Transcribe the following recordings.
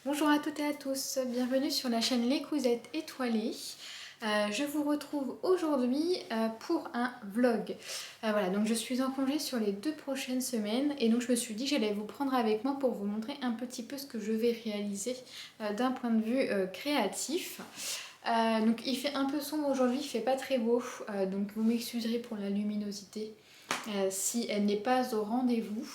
Bonjour à toutes et à tous, bienvenue sur la chaîne Les Cousettes Étoilées. Je vous retrouve aujourd'hui pour un vlog. Voilà, donc je suis en congé sur les 2 prochaines semaines et donc je me suis dit que j'allais vous prendre avec moi pour vous montrer un petit peu ce que je vais réaliser d'un point de vue créatif. Donc il fait un peu sombre aujourd'hui, il fait pas très beau, donc vous m'excuserez pour la luminosité si elle n'est pas au rendez-vous.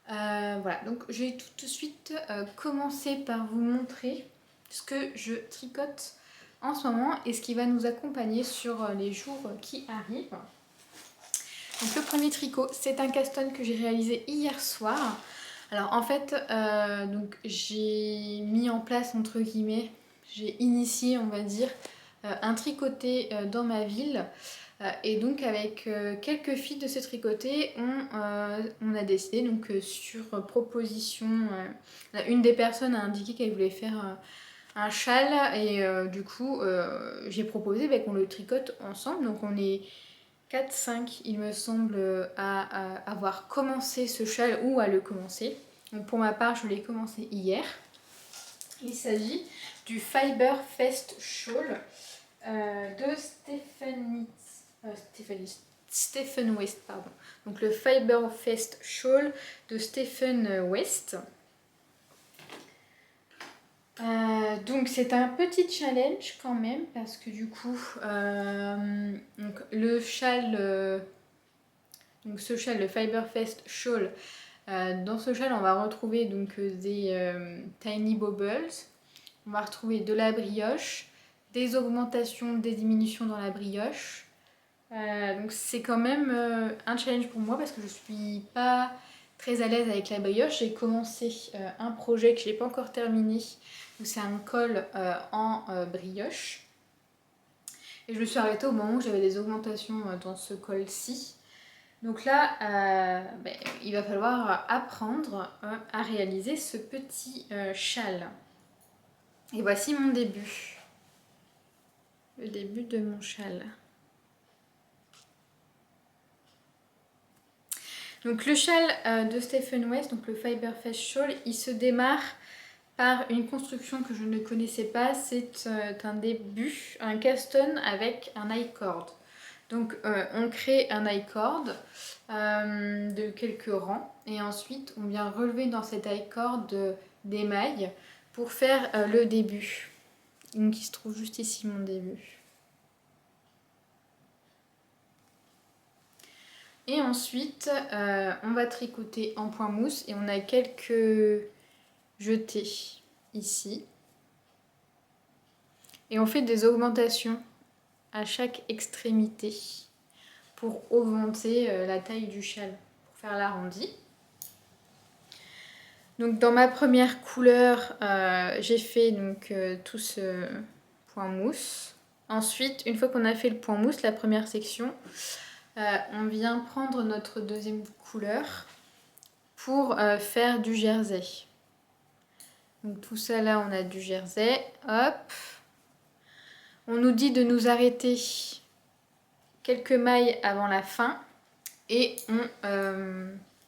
Voilà, donc je vais tout de suite commencer par vous montrer ce que je tricote en ce moment et ce qui va nous accompagner sur les jours qui arrivent. Donc le premier tricot, c'est un caston que j'ai réalisé hier soir. Alors en fait, donc j'ai mis en place entre guillemets, j'ai initié on va dire un tricoté dans ma ville. Et donc avec quelques filles de ce tricoté, on a décidé, donc sur proposition, une des personnes a indiqué qu'elle voulait faire un châle et du coup j'ai proposé qu'on le tricote ensemble. Donc on est 4-5 il me semble à avoir commencé ce châle ou à le commencer. Donc pour ma part je l'ai commencé hier. Il s'agit du Fiber Fest Shawl de Stephen West, pardon. Donc le Fiber Fest Shawl de Stephen West. Donc c'est un petit challenge quand même parce que du coup donc le châle, donc ce châle, le Fiber Fest Shawl, dans ce châle on va retrouver donc des tiny bobbles, on va retrouver de la brioche, des augmentations, des diminutions dans la brioche. Donc c'est quand même un challenge pour moi parce que je suis pas très à l'aise avec la brioche. J'ai commencé un projet que je n'ai pas encore terminé, où c'est un col en brioche. Et je me suis arrêtée au moment où j'avais des augmentations dans ce col-ci. Donc là, il va falloir apprendre à réaliser ce petit châle. Et voici mon début. Le début de mon châle. Donc le châle de Stephen West, donc le Fiber Fest Shawl, il se démarre par une construction que je ne connaissais pas. C'est un début, un caston avec un I-cord. Donc on crée un I-cord de quelques rangs et ensuite on vient relever dans cet I-cord des mailles pour faire le début. Donc il se trouve juste ici mon début. Et ensuite, on va tricoter en point mousse et on a quelques jetés ici. Et on fait des augmentations à chaque extrémité pour augmenter la taille du châle, pour faire l'arrondi. Donc dans ma première couleur, j'ai fait donc tout ce point mousse. Ensuite, une fois qu'on a fait le point mousse, la première section, on vient prendre notre deuxième couleur pour faire du jersey. Donc tout ça là, on a du jersey. Hop. On nous dit de nous arrêter quelques mailles avant la fin et on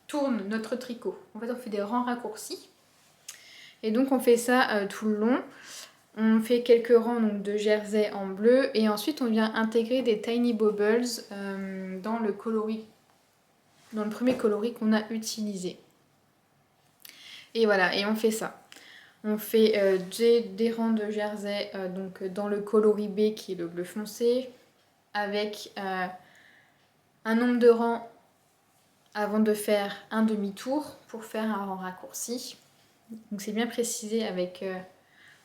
tourne notre tricot. En fait, on fait des rangs raccourcis. Et donc on fait ça tout le long. On fait quelques rangs donc, de jersey en bleu et ensuite on vient intégrer des tiny bobbles dans le premier coloris qu'on a utilisé. Et voilà, et on fait ça. On fait des rangs de jersey donc dans le coloris B qui est le bleu foncé, avec un nombre de rangs avant de faire un demi-tour pour faire un rang raccourci. Donc c'est bien précisé avec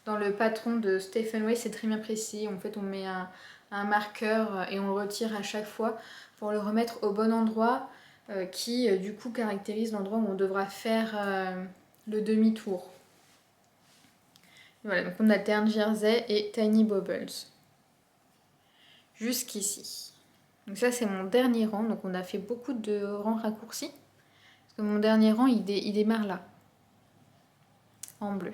dans le patron de Stephen West, c'est très bien précis. En fait, on met un marqueur et on le retire à chaque fois pour le remettre au bon endroit qui du coup caractérise l'endroit où on devra faire le demi-tour. Voilà, donc on alterne jersey et tiny bobbles jusqu'ici. Donc ça c'est mon dernier rang, donc on a fait beaucoup de rangs raccourcis parce que mon dernier rang il démarre là en bleu.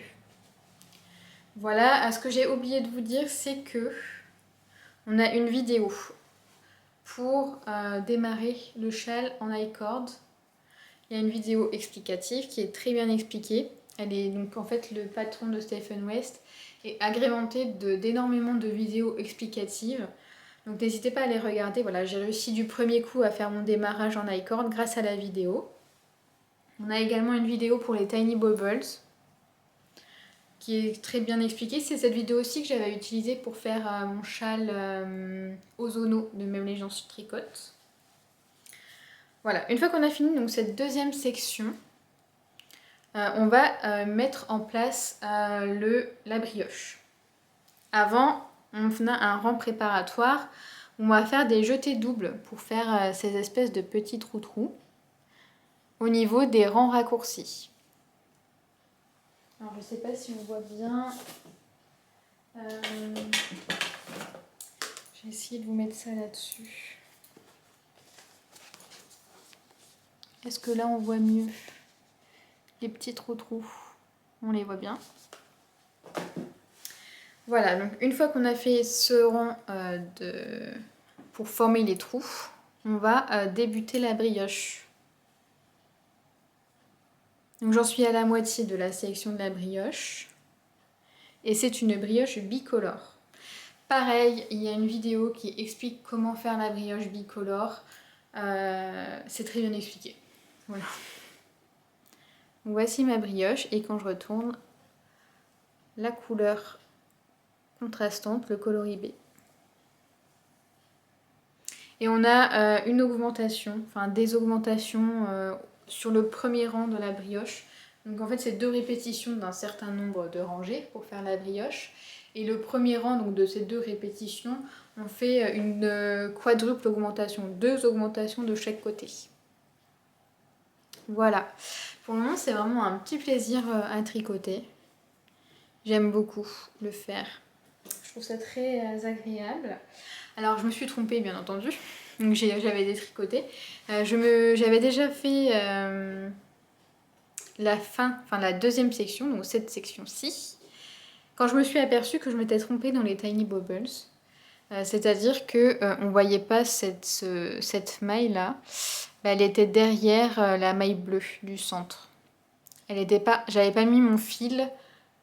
Voilà, ce que j'ai oublié de vous dire, c'est que on a une vidéo pour démarrer le châle en I-cord Il y a une vidéo explicative qui est très bien expliquée. Elle est donc en fait le patron de Stephen West est agrémenté d'énormément de vidéos explicatives. Donc n'hésitez pas à les regarder. Voilà, j'ai réussi du premier coup à faire mon démarrage en iCord grâce à la vidéo. On a également une vidéo pour les Tiny Bubbles qui est très bien expliquée. C'est cette vidéo aussi que j'avais utilisée pour faire mon châle Ozono de Même les gens se tricotent. Voilà, une fois qu'on a fini donc, cette deuxième section, on va mettre en place la brioche. Avant, on a un rang préparatoire. On va faire des jetés doubles pour faire ces espèces de petits trous-trous au niveau des rangs raccourcis. Alors, je ne sais pas si on voit bien. J'ai essayé de vous mettre ça là-dessus. Est-ce que là, on voit mieux les petits trous-trous? On les voit bien. Voilà, donc une fois qu'on a fait ce rang pour former les trous, on va débuter la brioche. Donc j'en suis à la moitié de la sélection de la brioche. Et c'est une brioche bicolore. Pareil, il y a une vidéo qui explique comment faire la brioche bicolore. C'est très bien expliqué. Voilà. Donc voici ma brioche et quand je retourne, la couleur contrastante, le coloris B. Et on a une augmentation, enfin des augmentations sur le premier rang de la brioche. Donc en fait c'est 2 répétitions d'un certain nombre de rangées pour faire la brioche. Et le premier rang donc, de ces 2 répétitions, on fait une quadruple augmentation, 2 augmentations de chaque côté. Voilà, pour le moment c'est vraiment un petit plaisir à tricoter. J'aime beaucoup le faire. Je trouve ça très agréable. Alors je me suis trompée bien entendu, donc j'avais détricoté. J'avais déjà fait la deuxième section, donc cette section-ci, quand je me suis aperçue que je m'étais trompée dans les Tiny Bubbles. C'est-à-dire qu'on ne voyait pas cette maille-là, elle était derrière la maille bleue du centre. J'avais pas mis mon fil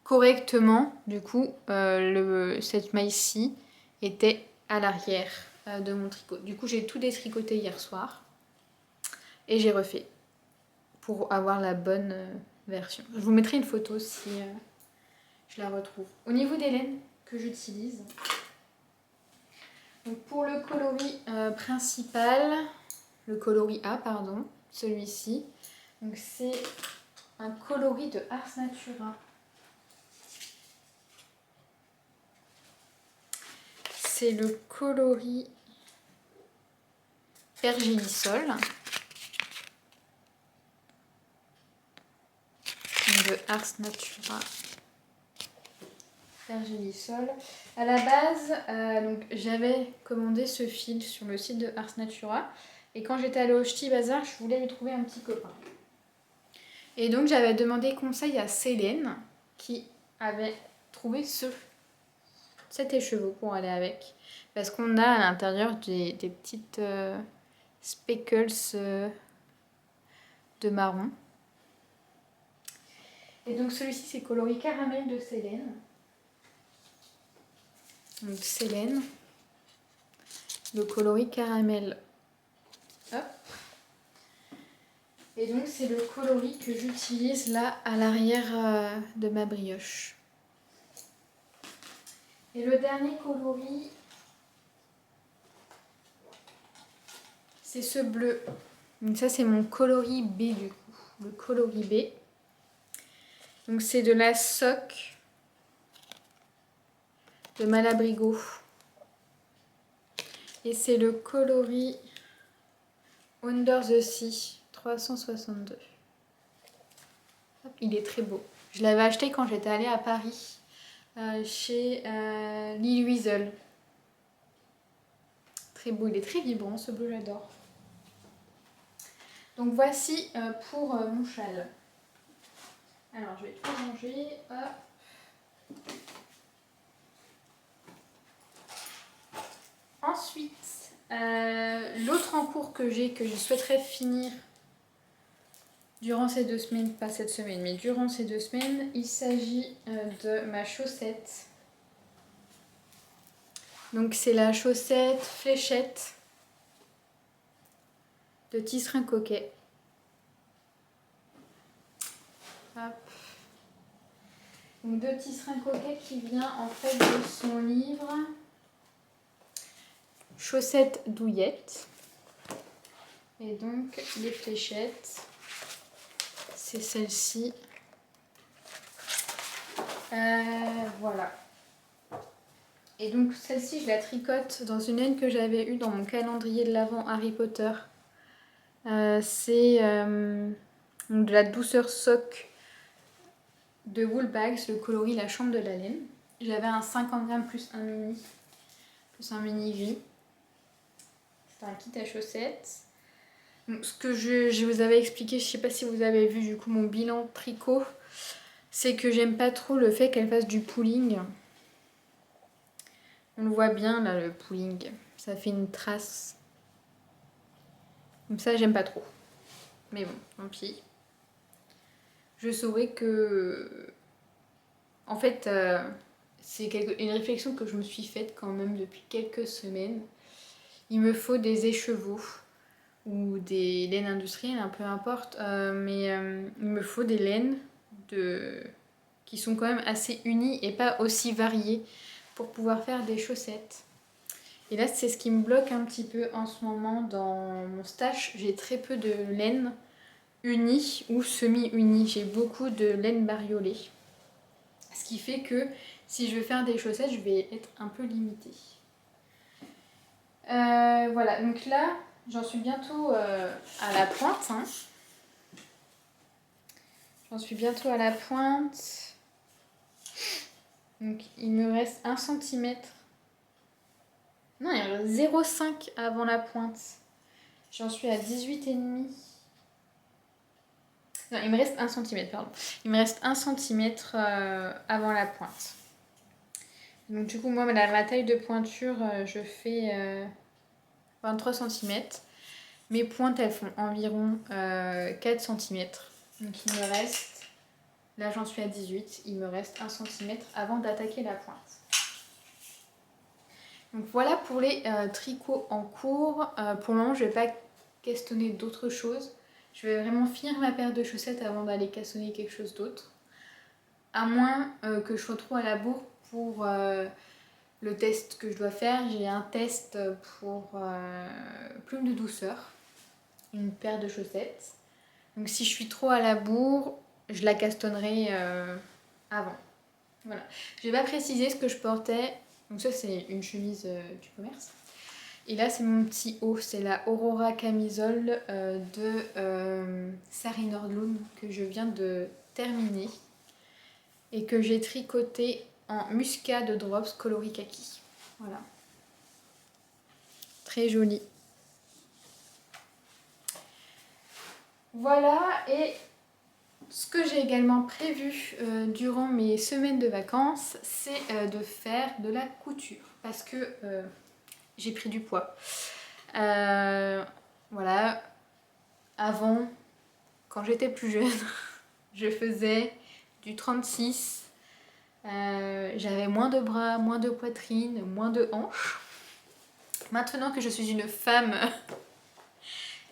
correctement, du coup cette maille-ci était à l'arrière de mon tricot. Du coup j'ai tout détricoté hier soir et j'ai refait pour avoir la bonne version. Je vous mettrai une photo si je la retrouve. Au niveau des laines que j'utilise, donc pour le coloris principal, le coloris A pardon, celui-ci, donc c'est un coloris de Ars Natura. C'est le coloris Pergélisol de Ars Natura. Pergélisol. À la base, donc, j'avais commandé ce fil sur le site de Ars Natura. Et quand j'étais allée au Ch'ti Bazar, je voulais lui trouver un petit copain. Et donc j'avais demandé conseil à Célène, qui avait trouvé cet écheveau pour aller avec. Parce qu'on a à l'intérieur des petites speckles de marron. Et donc celui-ci c'est coloris caramel de Célène. Donc Célène, le coloris caramel. Hop. Et donc c'est le coloris que j'utilise là à l'arrière de ma brioche. Et le dernier coloris, c'est ce bleu. Donc ça c'est mon coloris B du coup, le coloris B. Donc c'est de la Sock de Malabrigo. Et c'est le coloris Under the Sea 362. Il est très beau. Je l'avais acheté quand j'étais allée à Paris chez Lily Weasel. Très beau, il est très vibrant ce bleu, j'adore. Donc voici pour mon châle. Alors je vais tout ranger. Hop. Ensuite, l'autre en cours que je souhaiterais finir durant ces 2 semaines, pas cette semaine, mais durant ces 2 semaines, il s'agit de ma chaussette. Donc c'est la chaussette fléchette de Tisserand Coquet. Hop. Donc de Tisserand Coquet qui vient en fait de son livre Chaussettes douillettes. Et donc les fléchettes, c'est celle-ci. Voilà. Et donc celle-ci, je la tricote dans une laine que j'avais eue dans mon calendrier de l'Avent Harry Potter. C'est de la douceur sock de Woolbags, le coloris La Chambre de la Laine. J'avais un 50 grammes plus un mini gris. C'est un kit à chaussettes. Donc, ce que je vous avais expliqué, je sais pas si vous avez vu du coup mon bilan tricot, c'est que j'aime pas trop le fait qu'elle fasse du pooling. On le voit bien là, le pooling, ça fait une trace. Comme ça, j'aime pas trop. Mais bon, tant pis. Je saurais que... En fait, c'est une réflexion que je me suis faite quand même depuis quelques semaines. Il me faut des écheveaux ou des laines industrielles, un peu importe, mais il me faut des laines qui sont quand même assez unies et pas aussi variées pour pouvoir faire des chaussettes. Et là, c'est ce qui me bloque un petit peu en ce moment dans mon stash. J'ai très peu de laine unie ou semi-unie. J'ai beaucoup de laine bariolée. Ce qui fait que si je veux faire des chaussettes, je vais être un peu limitée. Voilà, donc là, j'en suis bientôt à la pointe. Hein. J'en suis bientôt à la pointe. Donc il me reste 1 cm. Non, il me reste 0,5 avant la pointe. J'en suis à 18,5. Non, il me reste 1 cm, pardon. Il me reste 1 cm avant la pointe. Donc du coup, moi, ma taille de pointure, je fais 23 cm. Mes pointes, elles font environ 4 cm. Donc il me reste, là j'en suis à 18, il me reste 1 cm avant d'attaquer la pointe. Donc voilà pour les tricots en cours. Pour le moment, je ne vais pas castonner d'autres choses. Je vais vraiment finir ma paire de chaussettes avant d'aller cassonner quelque chose d'autre. À moins que je sois trop à la bourre pour le test que je dois faire. J'ai un test pour plume de douceur, une paire de chaussettes. Donc si je suis trop à la bourre, je la castonnerai avant. Voilà. Je vais pas préciser ce que je portais. Donc ça c'est une chemise du commerce. Et là c'est mon petit haut, c'est la Aurora camisole de Sari Nordlund que je viens de terminer. Et que j'ai tricoté en muscade drops coloris kaki. Voilà. Très joli. Voilà, et ce que j'ai également prévu durant mes semaines de vacances, c'est de faire de la couture. Parce que j'ai pris du poids. Voilà. Avant, quand j'étais plus jeune, je faisais du 36. J'avais moins de bras, moins de poitrine, moins de hanches. Maintenant que je suis une femme,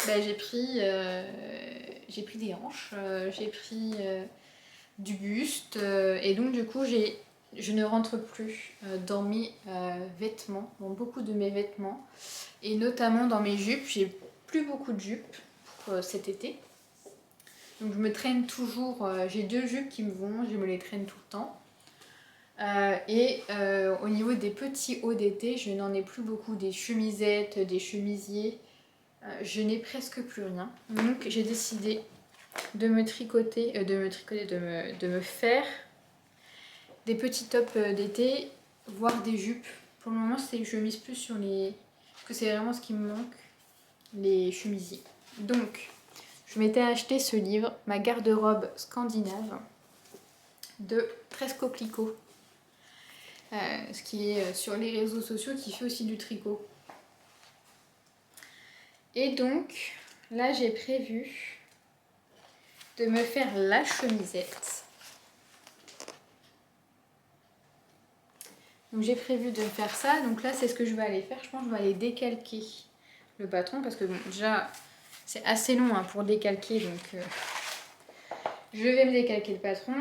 bah, j'ai pris des hanches, j'ai pris du buste et donc du coup je ne rentre plus dans mes vêtements, dans beaucoup de mes vêtements et notamment dans mes jupes. J'ai plus beaucoup de jupes pour cet été. Donc je me traîne toujours, j'ai 2 jupes qui me vont, je me les traîne tout le temps. Au niveau des petits hauts d'été, je n'en ai plus beaucoup, des chemisettes, des chemisiers, je n'ai presque plus rien. Donc j'ai décidé de me faire des petits tops d'été, voire des jupes. Pour le moment, je mise plus sur les... parce que c'est vraiment ce qui me manque, les chemisiers. Donc, je m'étais acheté ce livre, Ma garde-robe scandinave, de Tresse Coquelicot. Ce qui est sur les réseaux sociaux, qui fait aussi du tricot. Et donc, là j'ai prévu de me faire la chemisette. Donc j'ai prévu de faire ça. Donc là, c'est ce que je vais aller faire. Je pense que je vais aller décalquer le patron parce que bon, déjà, c'est assez long hein, pour décalquer. Donc je vais me décalquer le patron.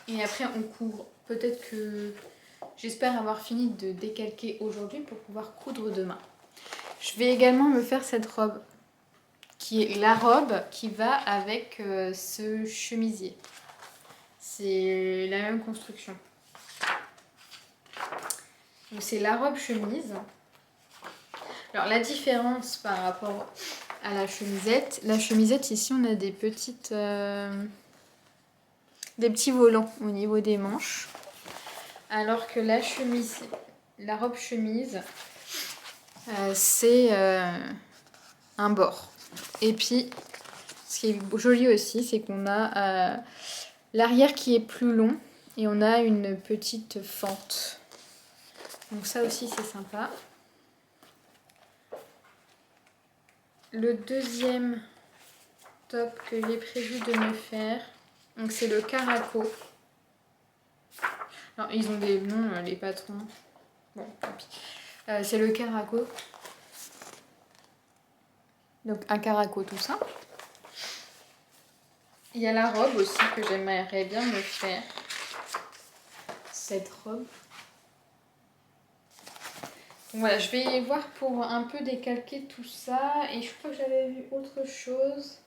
Et après, on couvre. Peut-être que j'espère avoir fini de décalquer aujourd'hui pour pouvoir coudre demain. Je vais également me faire cette robe, qui est la robe qui va avec ce chemisier. C'est la même construction. Donc c'est la robe chemise. Alors la différence par rapport à la chemisette ici on a des petites, des petits volants au niveau des manches. Alors que la chemise, la robe chemise, c'est un bord. Et puis, ce qui est joli aussi, c'est qu'on a l'arrière qui est plus long et on a une petite fente. Donc ça aussi, c'est sympa. Le deuxième top que j'ai prévu de me faire, donc c'est le caraco. Alors, ils ont des noms, les patrons. Bon, tant pis. C'est le caraco. Donc un caraco tout simple. Il y a la robe aussi que j'aimerais bien me faire. Cette robe. Donc voilà, je vais voir pour un peu décalquer tout ça. Et je crois que j'avais vu autre chose.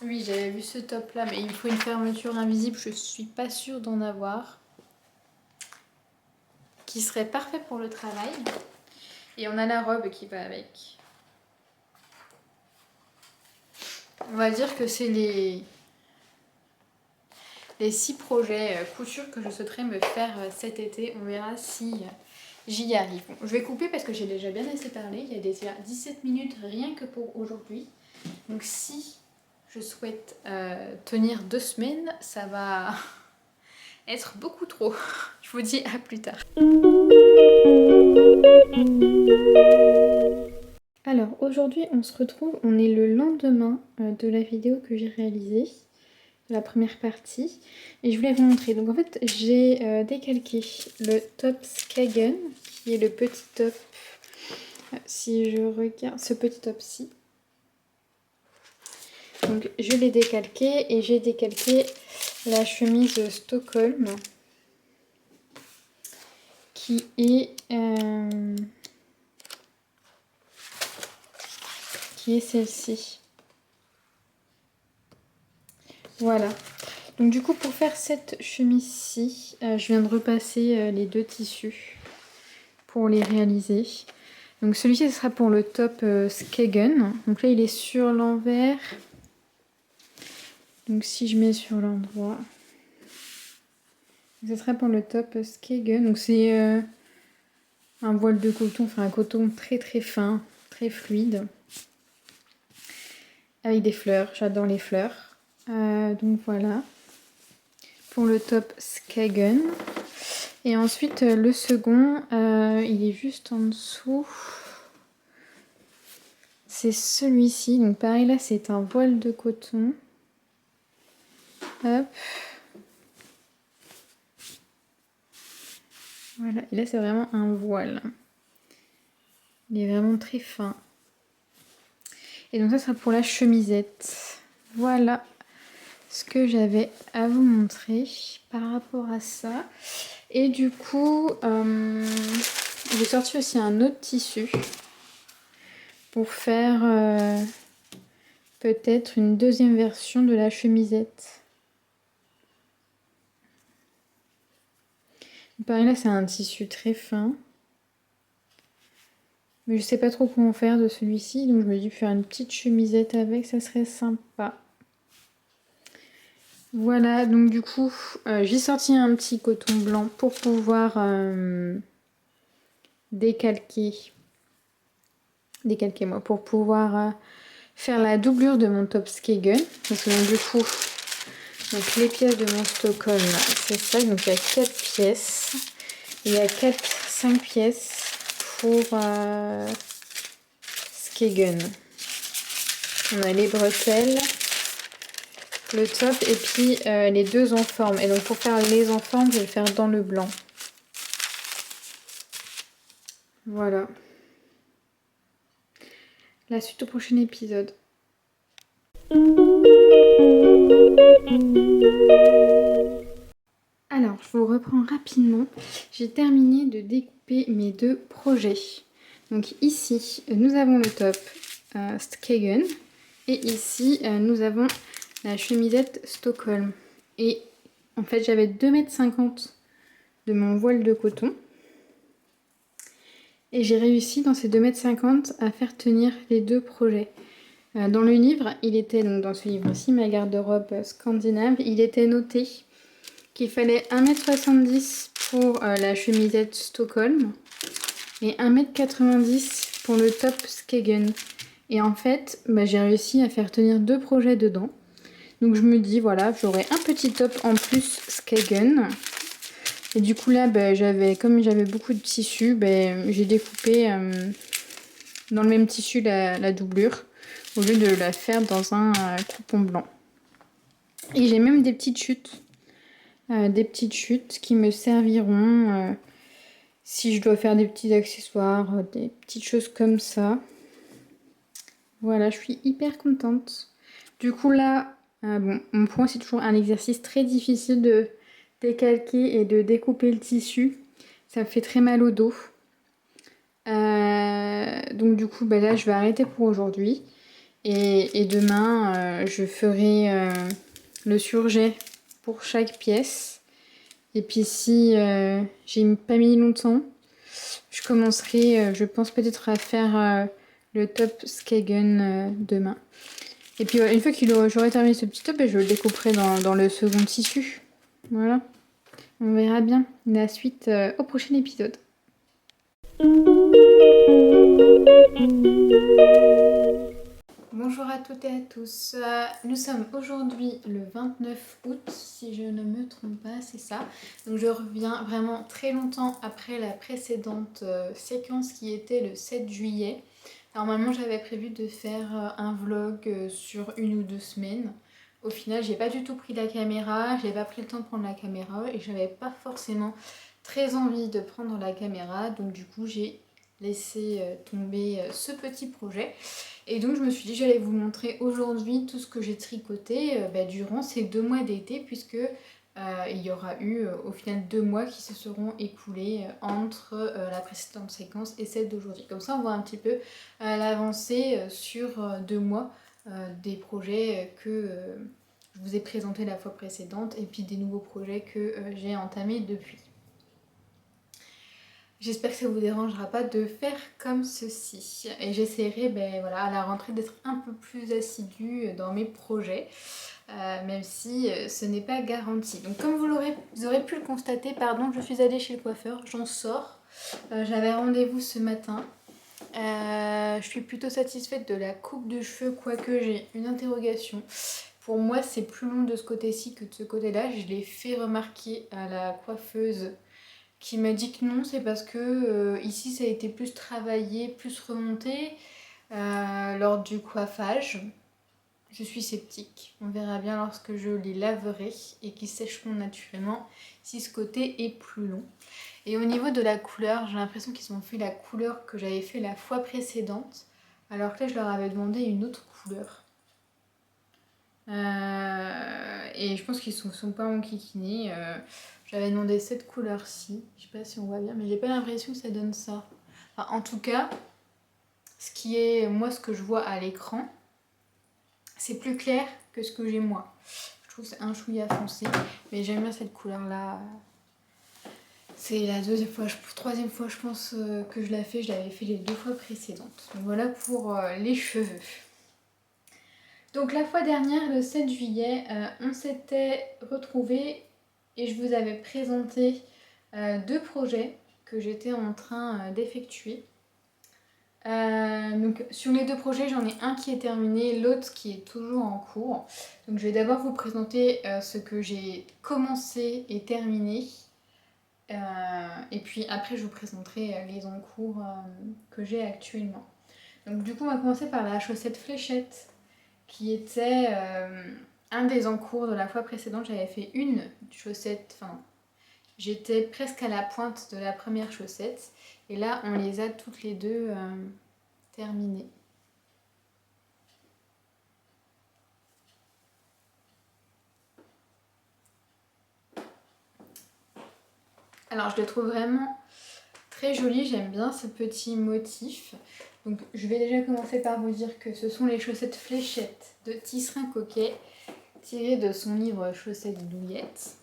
Oui, j'avais vu ce top là, mais il me faut une fermeture invisible. Je suis pas sûre d'en avoir. Qui serait parfait pour le travail. Et on a la robe qui va avec. On va dire que c'est les 6 projets couture que je souhaiterais me faire cet été. On verra si j'y arrive. Bon, je vais couper parce que j'ai déjà bien assez parlé. Il y a déjà 17 minutes rien que pour aujourd'hui. Donc si je souhaite tenir 2 semaines, ça va être beaucoup trop. Je vous dis à plus tard. Alors aujourd'hui on se retrouve, on est le lendemain de la vidéo que j'ai réalisée, de la première partie, et je voulais vous montrer. Donc en fait j'ai décalqué le top Skagen, qui est le petit top, si je regarde, ce petit top-ci. Donc je l'ai décalqué et j'ai décalqué la chemise Stockholm, qui est... celle-ci. Voilà. Donc du coup pour faire cette chemise-ci, je viens de repasser les 2 tissus pour les réaliser. Donc celui-ci ce sera pour le top Skagen. Donc là il est sur l'envers. Donc si je mets sur l'endroit, ce sera pour le top Skagen. Donc c'est un voile de coton, enfin un coton très très fin, très fluide. Avec des fleurs, j'adore les fleurs. Donc voilà. Pour le top Skagen. Et ensuite le second, il est juste en dessous. C'est celui-ci. Donc pareil là c'est un voile de coton. Hop. Voilà. Et là c'est vraiment un voile. Il est vraiment très fin. Et donc ça sera pour la chemisette. Voilà ce que j'avais à vous montrer par rapport à ça. Et du coup, j'ai sorti aussi un autre tissu pour faire peut-être une deuxième version de la chemisette. Pareil là c'est un tissu très fin. Mais je sais pas trop comment faire de celui-ci. Donc je me dis faire une petite chemisette avec, ça serait sympa. Voilà, donc du coup, j'ai sorti un petit coton blanc pour pouvoir décalquer moi, pour pouvoir faire la doublure de mon top Skagen. Parce que donc, du coup, donc, les pièces de mon Stockholm, c'est ça. Donc il y a 4 pièces. Il y a 5 pièces pour Skagen. On a les bretelles, le top et puis les deux en forme. Et donc pour faire les en forme, je vais le faire dans le blanc. Voilà. La suite au prochain épisode. Alors, je vous reprends rapidement. J'ai terminé de découper mes deux projets. Donc ici, nous avons le top Skagen. Et ici, nous avons la chemisette Stockholm. Et en fait, j'avais 2,50 m de mon voile de coton. Et j'ai réussi dans ces 2,50 m à faire tenir les deux projets. Dans le livre, il était, donc dans ce livre-ci, ma garde-robe scandinave, il était noté qu'il fallait 1,70 m pour la chemisette Stockholm et 1,90 m pour le top Skagen. Et en fait, j'ai réussi à faire tenir deux projets dedans. Donc je me dis, voilà, j'aurai un petit top en plus Skagen. Et du coup là, comme j'avais beaucoup de tissu, j'ai découpé dans le même tissu la doublure au lieu de la faire dans un coupon blanc. Et j'ai même des petites chutes qui me serviront si je dois faire des petits accessoires, des petites choses comme ça. Voilà, je suis hyper contente. Du coup là, pour moi c'est toujours un exercice très difficile de décalquer et de découper le tissu. Ça me fait très mal au dos. Donc du coup là je vais arrêter pour aujourd'hui. Et demain je ferai le surjet pour chaque pièce. Et puis si j'ai pas mis longtemps, je commencerai, je pense peut-être à faire le top Skagen demain. Et puis une fois que j'aurai terminé ce petit top, je le découperai dans le second tissu. Voilà. On verra bien la suite au prochain épisode. Bonjour à toutes et à tous. Nous sommes aujourd'hui le 29 août, si je ne me trompe pas, c'est ça. Donc je reviens vraiment très longtemps après la précédente séquence qui était le 7 juillet. Normalement j'avais prévu de faire un vlog sur 1 ou 2 semaines. Au final j'ai pas du tout pris la caméra, j'ai pas pris le temps de prendre la caméra et j'avais pas forcément très envie de prendre la caméra. Donc du coup j'ai laissé tomber ce petit projet. Et donc je me suis dit j'allais vous montrer aujourd'hui tout ce que j'ai tricoté durant ces 2 mois d'été, puisque il y aura eu au final 2 mois qui se seront écoulés entre la précédente séquence et celle d'aujourd'hui. Comme ça on voit un petit peu l'avancée sur 2 mois des projets que je vous ai présentés la fois précédente et puis des nouveaux projets que j'ai entamés depuis. J'espère que ça ne vous dérangera pas de faire comme ceci. Et j'essaierai à la rentrée d'être un peu plus assidue dans mes projets, même si ce n'est pas garanti. Donc comme vous aurez pu le constater, je suis allée chez le coiffeur, j'en sors. J'avais rendez-vous ce matin. Je suis plutôt satisfaite de la coupe de cheveux, quoique j'ai une interrogation. Pour moi, c'est plus long de ce côté-ci que de ce côté-là. Je l'ai fait remarquer à la coiffeuse qui m'a dit que non, c'est parce que ici ça a été plus travaillé, plus remonté lors du coiffage. Je suis sceptique, on verra bien lorsque je les laverai et qu'ils sécheront naturellement si ce côté est plus long. Et au niveau de la couleur, j'ai l'impression qu'ils ont fait la couleur que j'avais fait la fois précédente, alors que là je leur avais demandé une autre couleur. Et je pense qu'ils ne sont pas enquiquinés. J'avais demandé cette couleur-ci. Je sais pas si on voit bien, mais j'ai pas l'impression que ça donne ça. Enfin, en tout cas, ce qui est moi ce que je vois à l'écran, c'est plus clair que ce que j'ai moi. Je trouve que c'est un chouïa foncé, mais j'aime bien cette couleur-là. C'est la troisième fois je pense que je la fais. Je l'avais fait les 2 fois précédentes. Donc voilà pour les cheveux. Donc la fois dernière, le 7 juillet, on s'était retrouvés et je vous avais présenté 2 projets que j'étais en train d'effectuer. Donc sur les 2 projets, j'en ai un qui est terminé, l'autre qui est toujours en cours. Donc je vais d'abord vous présenter ce que j'ai commencé et terminé. Et puis après je vous présenterai les en cours que j'ai actuellement. Donc du coup on va commencer par la chaussette fléchette qui était un des encours de la fois précédente. J'avais fait une chaussette, enfin j'étais presque à la pointe de la première chaussette et là on les a toutes les deux terminées. Alors je le trouve vraiment très joli, j'aime bien ce petit motif. Donc je vais déjà commencer par vous dire que ce sont les chaussettes fléchettes de Tisserand Coquet, tirées de son livre Chaussettes douillettes.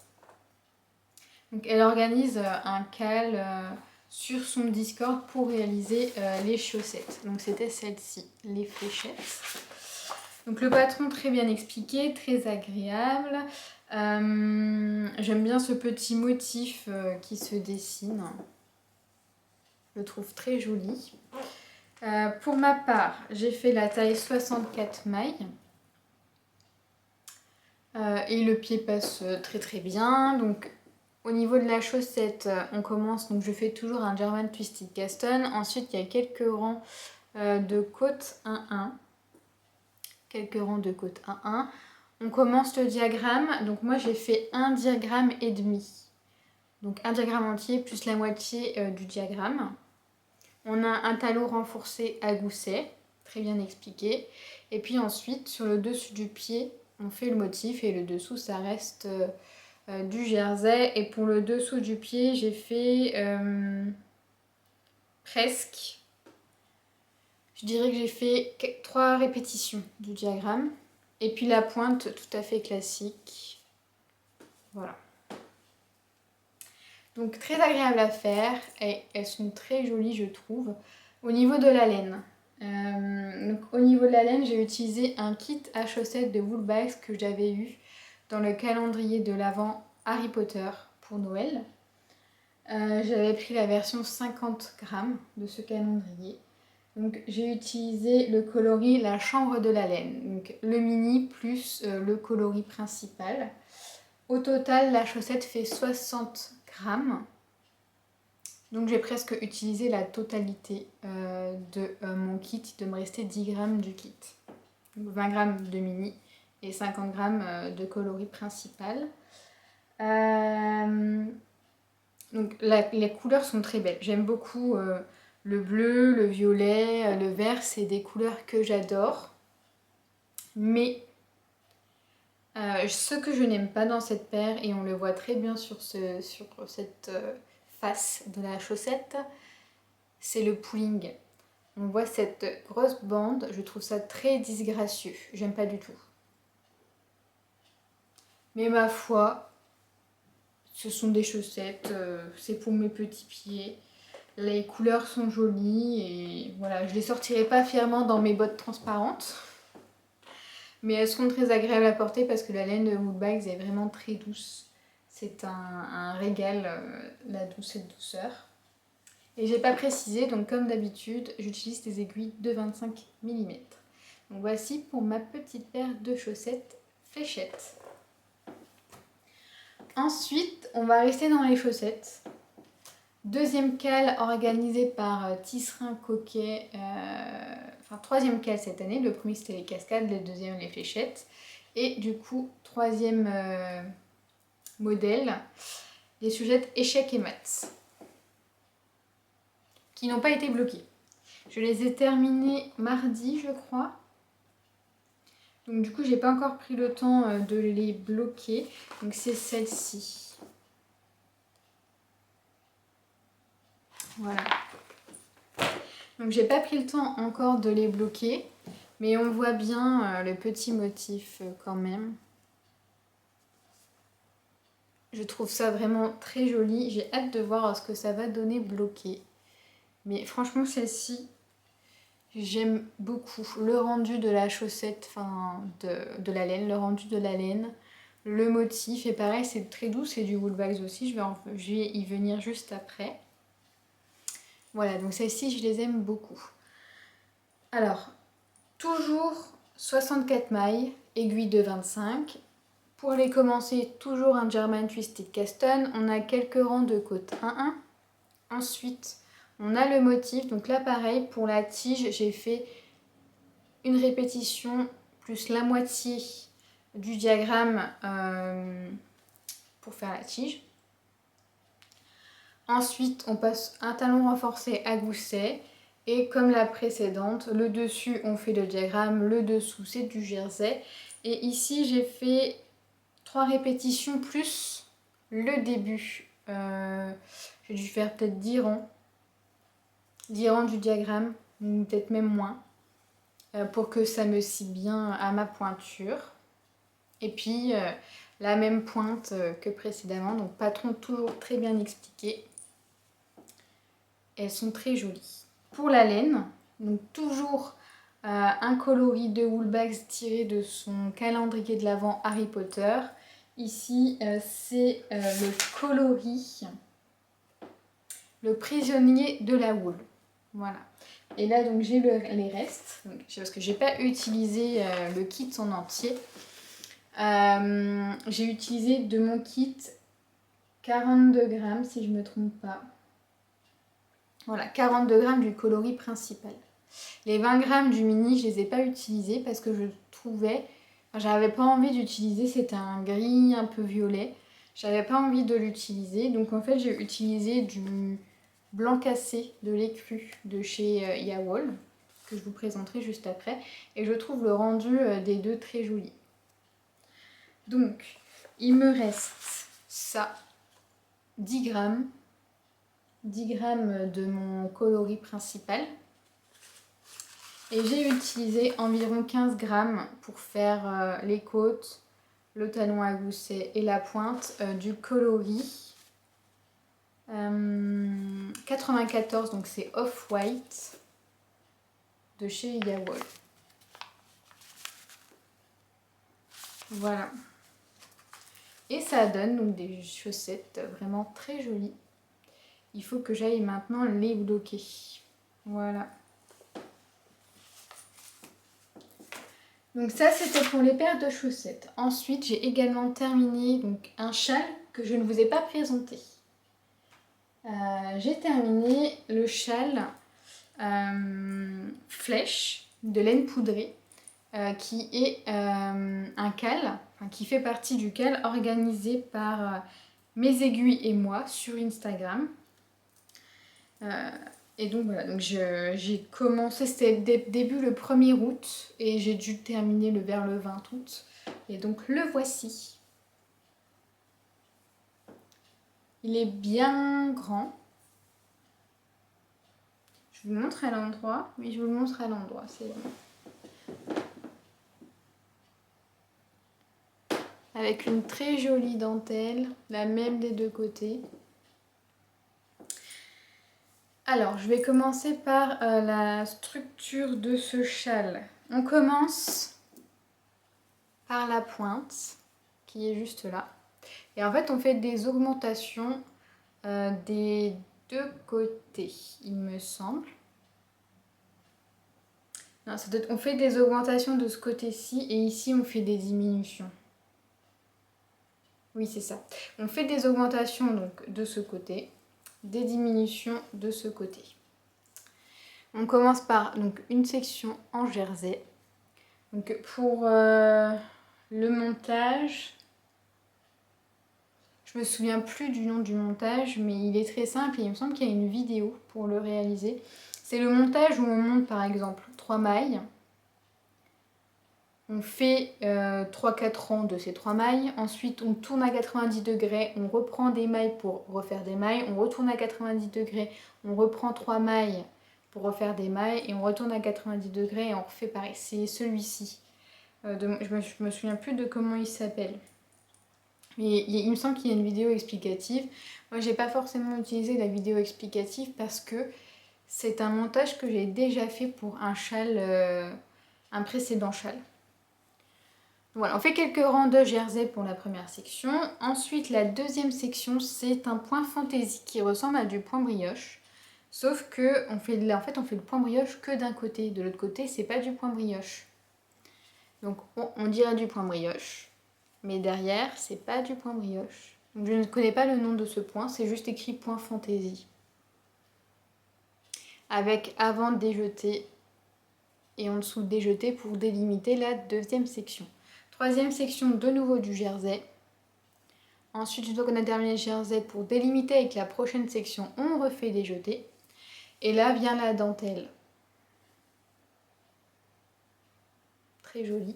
Donc elle organise un call sur son Discord pour réaliser les chaussettes. Donc c'était celle-ci, les fléchettes. Donc le patron très bien expliqué, très agréable. J'aime bien ce petit motif qui se dessine. Je le trouve très joli. Pour ma part, j'ai fait la taille 64 mailles. Et le pied passe très très bien. Donc au niveau de la chaussette, on commence, donc je fais toujours un German Twisted Caston. Ensuite, il y a quelques rangs de côte 1-1. Quelques rangs de côte 1-1. On commence le diagramme. Donc moi, j'ai fait un diagramme et demi. Donc un diagramme entier plus la moitié du diagramme. On a un talon renforcé à gousset, très bien expliqué. Et puis ensuite, sur le dessus du pied, on fait le motif et le dessous, ça reste du jersey. Et pour le dessous du pied, j'ai fait presque, je dirais que j'ai fait 3 répétitions du diagramme. Et puis la pointe tout à fait classique. Voilà. Donc très agréable à faire et elles sont très jolies je trouve. Au niveau de la laine, au niveau de la laine, j'ai utilisé un kit à chaussettes de Woolbags que j'avais eu dans le calendrier de l'Avent Harry Potter pour Noël. J'avais pris la version 50 grammes de ce calendrier. Donc j'ai utilisé le coloris La Chambre de la laine, donc le mini plus le coloris principal. Au total, la chaussette fait 60 grammes. Donc j'ai presque utilisé la totalité de mon kit, il doit me rester 10 grammes du kit. Donc 20 grammes de mini et 50 grammes de coloris principal. Donc les couleurs sont très belles. J'aime beaucoup le bleu, le violet, le vert, c'est des couleurs que j'adore. Mais ce que je n'aime pas dans cette paire, et on le voit très bien sur cette face de la chaussette, c'est le pooling. On voit cette grosse bande, je trouve ça très disgracieux, j'aime pas du tout. Mais ma foi, ce sont des chaussettes, c'est pour mes petits pieds. Les couleurs sont jolies et voilà, je les sortirai pas fièrement dans mes bottes transparentes. Mais elles seront très agréables à porter parce que la laine de Woolbags est vraiment très douce. C'est un régal, la douceur. Et j'ai pas précisé, donc comme d'habitude, j'utilise des aiguilles de 25 mm. Donc voici pour ma petite paire de chaussettes fléchettes. Ensuite, on va rester dans les chaussettes. Deuxième cale organisé par Tisserand Coquet, enfin troisième cale cette année. Le premier c'était les cascades, le deuxième les fléchettes. Et du coup, troisième modèle, les sujettes échecs et mat, qui n'ont pas été bloquées. Je les ai terminées mardi, je crois. Donc du coup, j'ai pas encore pris le temps de les bloquer. Donc c'est celle-ci. Voilà. Donc j'ai pas pris le temps encore de les bloquer, mais on voit bien le petit motif quand même. Je trouve ça vraiment très joli. J'ai hâte de voir ce que ça va donner bloqué. Mais franchement, celle-ci, j'aime beaucoup. Le rendu de la chaussette, enfin de la laine, le rendu de la laine. Le motif, et pareil, c'est très doux, c'est du Woolbags aussi. Je vais y venir juste après. Voilà, donc celles-ci, je les aime beaucoup. Alors, toujours 64 mailles, aiguille de 25. Pour les commencer, toujours un German Twisted Caston. On a quelques rangs de côte 1-1. Ensuite, on a le motif. Donc là, pareil, pour la tige, j'ai fait une répétition plus la moitié du diagramme pour faire la tige. Ensuite, on passe un talon renforcé à gousset. Et comme la précédente, le dessus, on fait le diagramme, le dessous, c'est du jersey. Et ici, j'ai fait 3 répétitions plus le début. J'ai dû faire peut-être 10 rangs. 10 rangs du diagramme, peut-être même moins, pour que ça me scie bien à ma pointure. Et puis, la même pointe que précédemment, donc patron toujours très bien expliqué. Elles sont très jolies. Pour la laine, donc toujours un coloris de Woolbags tiré de son calendrier de l'Avent Harry Potter. Ici, c'est le coloris Le prisonnier de la wool. Voilà. Et là, donc j'ai les restes, donc, parce que j'ai pas utilisé le kit en entier. J'ai utilisé de mon kit 42 grammes, si je me trompe pas. Voilà, 42 grammes du coloris principal. Les 20 grammes du mini, je les ai pas utilisés parce que je trouvais... j'avais pas envie d'utiliser, c'était un gris un peu violet. J'avais pas envie de l'utiliser, donc en fait j'ai utilisé du blanc cassé de l'écru de chez Yawol, que je vous présenterai juste après. Et je trouve le rendu des deux très joli. Donc, il me reste ça, 10 grammes. 10 grammes de mon coloris principal. Et j'ai utilisé environ 15 grammes pour faire les côtes, le talon à gousset et la pointe du coloris 94, donc c'est Off-White de chez Yawol. Voilà. Et ça donne donc des chaussettes vraiment très jolies. Il faut que j'aille maintenant les bloquer. Voilà. Donc ça, c'était pour les paires de chaussettes. Ensuite, j'ai également terminé donc, un châle que je ne vous ai pas présenté. J'ai terminé le châle flèche de laine poudrée qui est un cal, qui fait partie du cal organisé par mes aiguilles et moi sur Instagram. Et donc voilà, donc j'ai commencé, c'était début le 1er août et j'ai dû terminer vers le 20 août. Et donc le voici. Il est bien grand. Je vous le montre à l'endroit. Oui, je vous le montre à l'endroit, c'est bon. Avec une très jolie dentelle, la même des deux côtés. Alors, je vais commencer par la structure de ce châle. On commence par la pointe, qui est juste là. Et en fait, on fait des augmentations des deux côtés, il me semble. Non, on fait des augmentations de ce côté-ci et ici, on fait des diminutions. Oui, c'est ça. On fait des augmentations donc, de ce côté, des diminutions de ce côté. On commence par donc, une section en jersey. Donc, pour le montage, je me souviens plus du nom du montage, mais il est très simple et il me semble qu'il y a une vidéo pour le réaliser. C'est le montage où on monte par exemple 3 mailles. On fait 3-4 rangs de ces 3 mailles. Ensuite, on tourne à 90 degrés. On reprend des mailles pour refaire des mailles. On retourne à 90 degrés. On reprend 3 mailles pour refaire des mailles. Et on retourne à 90 degrés et on refait pareil. C'est celui-ci. Je me souviens plus de comment il s'appelle. Mais il me semble qu'il y a une vidéo explicative. Moi, j'ai pas forcément utilisé la vidéo explicative parce que c'est un montage que j'ai déjà fait pour un châle, un précédent châle. Voilà, on fait quelques rangs de jersey pour la première section. Ensuite, la deuxième section, c'est un point fantaisie qui ressemble à du point brioche. Sauf que on fait le point brioche que d'un côté. De l'autre côté, c'est pas du point brioche. Donc, on dirait du point brioche. Mais derrière, c'est pas du point brioche. Donc, je ne connais pas le nom de ce point, c'est juste écrit point fantaisie. Avec avant déjeté et en dessous des jetés pour délimiter la deuxième section. Troisième section, de nouveau du jersey. Ensuite, une fois qu'on a terminé le jersey, pour délimiter avec la prochaine section, on refait des jetés. Et là vient la dentelle. Très jolie.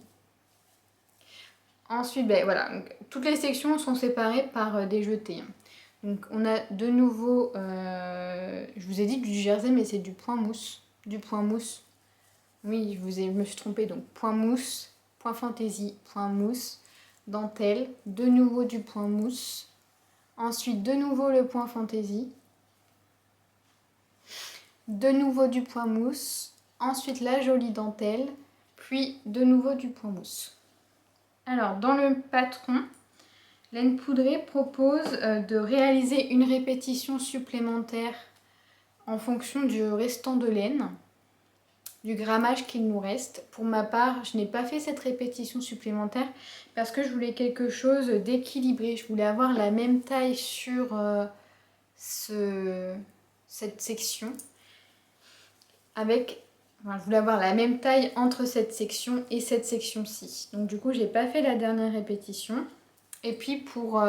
Ensuite, ben voilà, donc, toutes les sections sont séparées par des jetés. Donc on a de nouveau, je vous ai dit du jersey, mais c'est du point mousse. Du point mousse. Oui, je me suis trompée, donc point mousse, point fantaisie, point mousse, dentelle, de nouveau du point mousse. Ensuite, de nouveau le point fantaisie. De nouveau du point mousse. Ensuite, la jolie dentelle. Puis, de nouveau du point mousse. Alors, dans le patron, Laine Poudrée propose de réaliser une répétition supplémentaire en fonction du restant de laine, du grammage qu'il nous reste. Pour ma part, je n'ai pas fait cette répétition supplémentaire parce que je voulais quelque chose d'équilibré. Je voulais avoir la même taille sur cette section. Je voulais avoir la même taille entre cette section et cette section-ci. Donc du coup, j'ai pas fait la dernière répétition. Et puis pour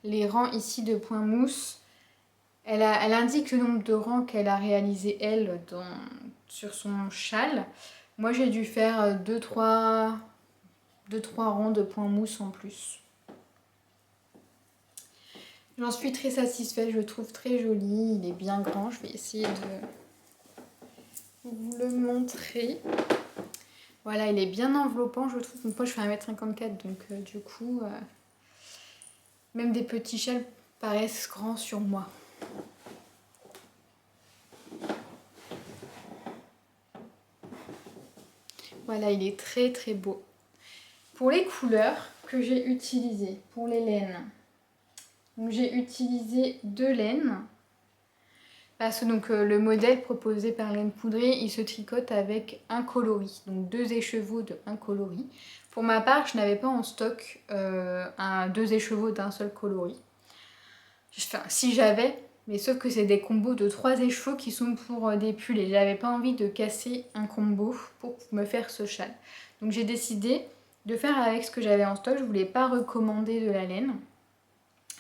les rangs ici de point mousse, elle indique le nombre de rangs qu'elle a réalisé elle sur son châle. Moi, j'ai dû faire 2-3 rangs de point mousse en plus. J'en suis très satisfaite, je le trouve très joli, il est bien grand. Je vais essayer de vous le montrer. Voilà, il est bien enveloppant, je trouve. Donc moi, je fais 1m54, donc du coup, même des petits châles paraissent grands sur moi. Voilà, il est très très beau. Pour les couleurs que j'ai utilisées, pour les laines, j'ai utilisé 2 laines. Parce que donc, le modèle proposé par Laine Poudrée, il se tricote avec un coloris, donc 2 écheveaux de un coloris. Pour ma part, je n'avais pas en stock 2 écheveaux d'un seul coloris. Enfin, si j'avais, mais sauf que c'est des combos de 3 écheveaux qui sont pour des pulls et j'avais pas envie de casser un combo pour me faire ce châle. Donc j'ai décidé de faire avec ce que j'avais en stock, je voulais pas recommander de la laine.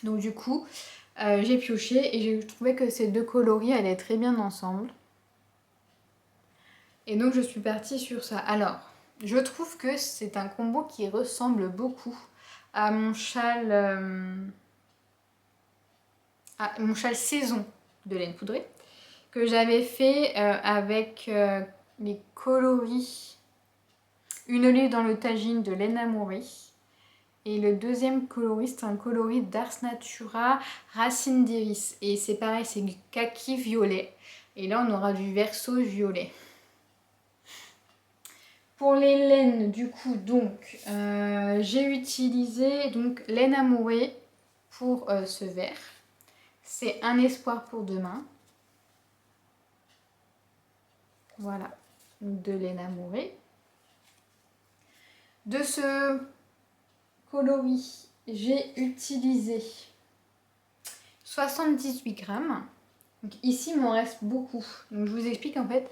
Donc du coup, j'ai pioché et j'ai trouvé que ces 2 coloris allaient très bien ensemble. Et donc je suis partie sur ça. Alors, je trouve que c'est un combo qui ressemble beaucoup à mon châle, saison de Laine Poudrée, que j'avais fait avec les coloris Une olive dans le tagine de Laine Amourée. Et le deuxième coloris, c'est un coloris d'Ars Natura Racine d'Iris. Et c'est pareil, c'est du kaki violet. Et là, on aura du verso violet. Pour les laines, du coup, donc, j'ai utilisé donc, Laine Amourée pour ce vert. C'est un espoir pour demain. Voilà, de Laine Amourée. De ce coloris, j'ai utilisé 78 grammes. Donc ici, il m'en reste beaucoup. Donc je vous explique en fait,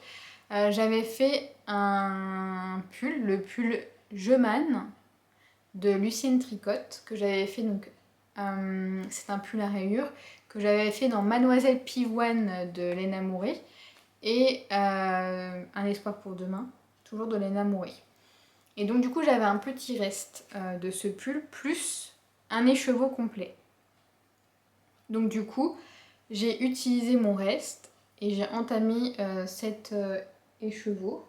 j'avais fait un pull, le pull Jeman de Lucienne Tricotte, que j'avais fait donc, c'est un pull à rayures, que j'avais fait dans Mademoiselle Pivoine de Laine Amourée et Un espoir pour demain, toujours de Laine Amourée. Et donc du coup j'avais un petit reste de ce pull plus un écheveau complet. Donc du coup j'ai utilisé mon reste et j'ai entamé cet écheveau.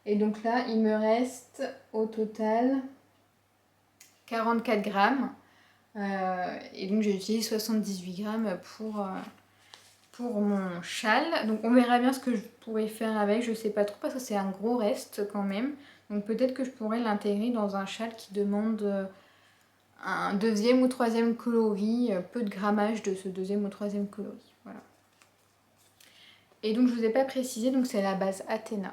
Et donc là il me reste au total 44 grammes. Et donc j'ai utilisé 78 grammes pour mon châle. Donc on verra bien ce que je pourrais faire avec, je sais pas trop parce que c'est un gros reste quand même. Donc peut-être que je pourrais l'intégrer dans un châle qui demande un 2e ou 3e coloris, peu de grammage de ce 2e ou 3e coloris. Voilà. Et donc je vous ai pas précisé, donc c'est la base Athéna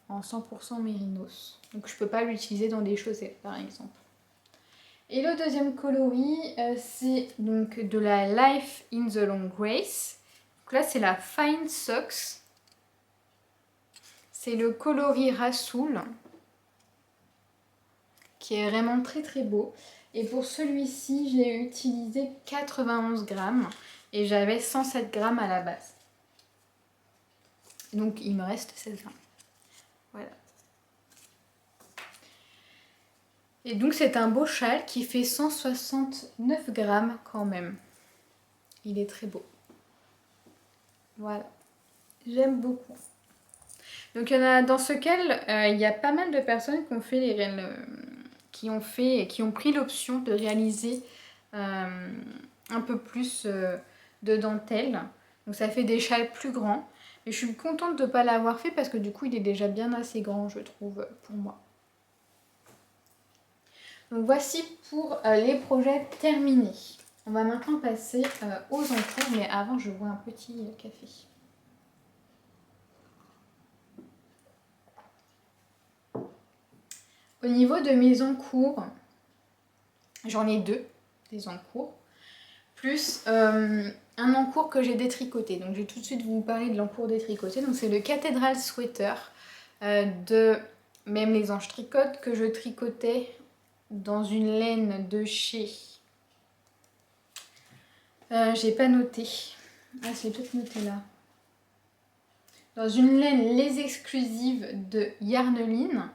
en 100% mérinos. Donc je peux pas l'utiliser dans des chaussettes par exemple. Et le 2e coloris, c'est donc de la Life in the Long Grace. Donc là c'est la Fine Socks. C'est le coloris Rasoul, qui est vraiment très très beau. Et pour celui-ci, j'ai utilisé 91 grammes et j'avais 107 grammes à la base. Donc il me reste 16 grammes. Voilà. Et donc c'est un beau châle qui fait 169 grammes quand même. Il est très beau. Voilà. J'aime beaucoup. Donc il y en a dans ce il y a pas mal de personnes qui ont fait qui ont pris l'option de réaliser un peu plus de dentelle. Donc ça fait des châles plus grands. Mais je suis contente de ne pas l'avoir fait parce que du coup il est déjà bien assez grand, je trouve, pour moi. Donc voici pour les projets terminés. On va maintenant passer aux encours, mais avant je bois un petit café. Au niveau de mes encours, j'en ai deux, des encours, plus un encours que j'ai détricoté. Donc je vais tout de suite vous parler de l'encours détricoté. Donc c'est le Cathedral Sweater de Même les Anges Tricotent que je tricotais dans une laine de chez... j'ai pas noté. Ah, je l'ai peut-être noté là. Dans une laine Les Exclusives de Yarneline,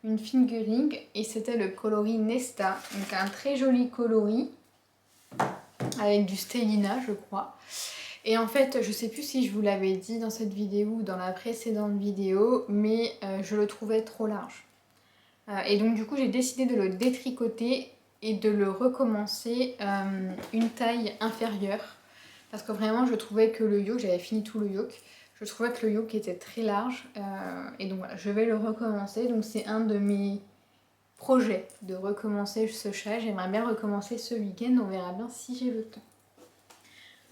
une fingering, et c'était le coloris Nesta. Donc un très joli coloris avec du Stellina, je crois. Et en fait, je sais plus si je vous l'avais dit dans cette vidéo ou dans la précédente vidéo, mais je le trouvais trop large. Et donc du coup, j'ai décidé de le détricoter et de le recommencer une taille inférieure. Parce que vraiment, je trouvais que le yoke, j'avais fini tout le yoke, je trouvais que le yoke était très large. Et donc voilà, je vais le recommencer. Donc c'est un de mes projets de recommencer ce châle. J'aimerais bien recommencer ce week-end, on verra bien si j'ai le temps.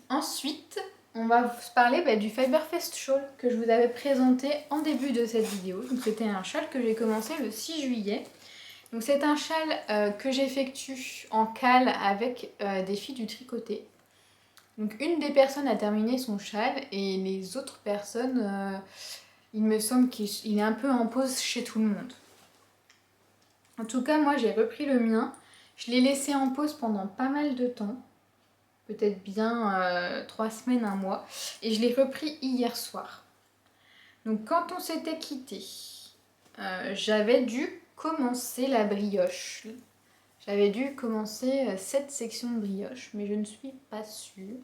Ensuite, on va se parler du Fiberfest Shawl que je vous avais présenté en début de cette vidéo. Donc c'était un châle que j'ai commencé le 6 juillet. Donc c'est un châle que j'effectue en cale avec des fils du tricoté. Donc une des personnes a terminé son châle et les autres personnes, il me semble qu'il est un peu en pause chez tout le monde. En tout cas, moi j'ai repris le mien. Je l'ai laissé en pause pendant pas mal de temps. Peut-être bien 3 semaines, un mois. Et je l'ai repris hier soir. Donc quand on s'était quitté, j'avais dû commencer la brioche. J'avais dû commencer cette section de brioche, mais je ne suis pas sûre.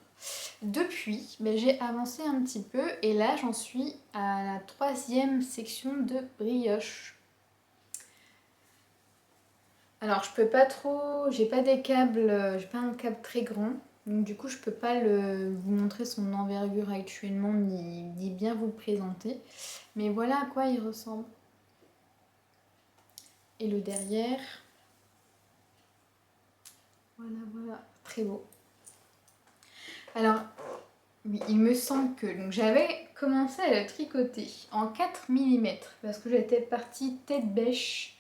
Depuis, j'ai avancé un petit peu et là j'en suis à la 3e section de brioche. Alors je peux pas trop, j'ai pas des câbles, j'ai pas un câble très grand. Donc du coup je peux pas vous montrer son envergure actuellement ni bien vous le présenter. Mais voilà à quoi il ressemble. Et le derrière. Voilà, très beau. Alors, oui, il me semble que j'avais commencé à le tricoter en 4 mm parce que j'étais partie tête bêche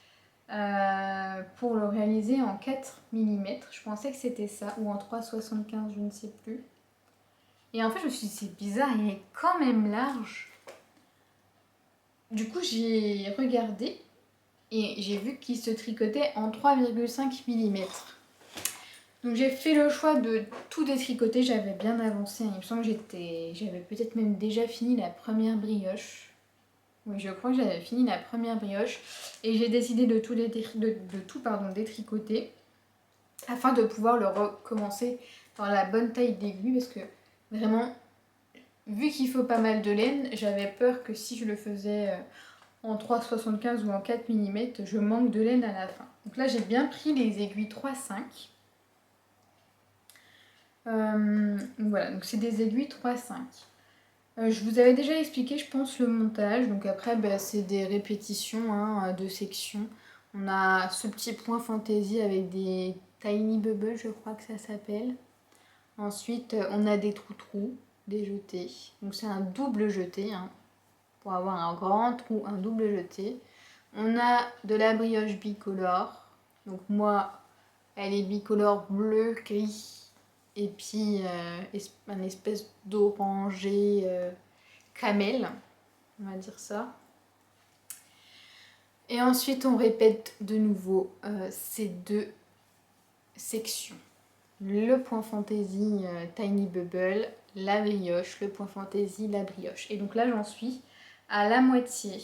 pour le réaliser en 4 mm. Je pensais que c'était ça, ou en 3,75, je ne sais plus. Et en fait, je me suis dit, c'est bizarre, il est quand même large. Du coup, j'ai regardé et j'ai vu qu'il se tricotait en 3,5 mm. Donc j'ai fait le choix de tout détricoter, j'avais bien avancé, il me semble que j'avais peut-être même déjà fini la première brioche. Oui, je crois que j'avais fini la première brioche et j'ai décidé de tout détricoter afin de pouvoir le recommencer dans la bonne taille d'aiguille parce que vraiment, vu qu'il faut pas mal de laine, j'avais peur que si je le faisais en 3,75 ou en 4 mm, je manque de laine à la fin. Donc là j'ai bien pris les aiguilles 3,5. Voilà, donc c'est des aiguilles 3,5. Je vous avais déjà expliqué, je pense, le montage. Donc après, c'est des répétitions de sections. On a ce petit point fantaisie avec des tiny bubbles, je crois que ça s'appelle. Ensuite, on a des trous-trous, des jetés. Donc c'est un double jeté, pour avoir un grand trou, un double jeté. On a de la brioche bicolore. Donc moi, elle est bicolore bleu, gris. Et puis un espèce d'orangé camel, on va dire ça. Et ensuite on répète de nouveau ces deux sections. Le point fantaisie Tiny Bubble, la brioche, le point fantaisie, la brioche. Et donc là j'en suis à la moitié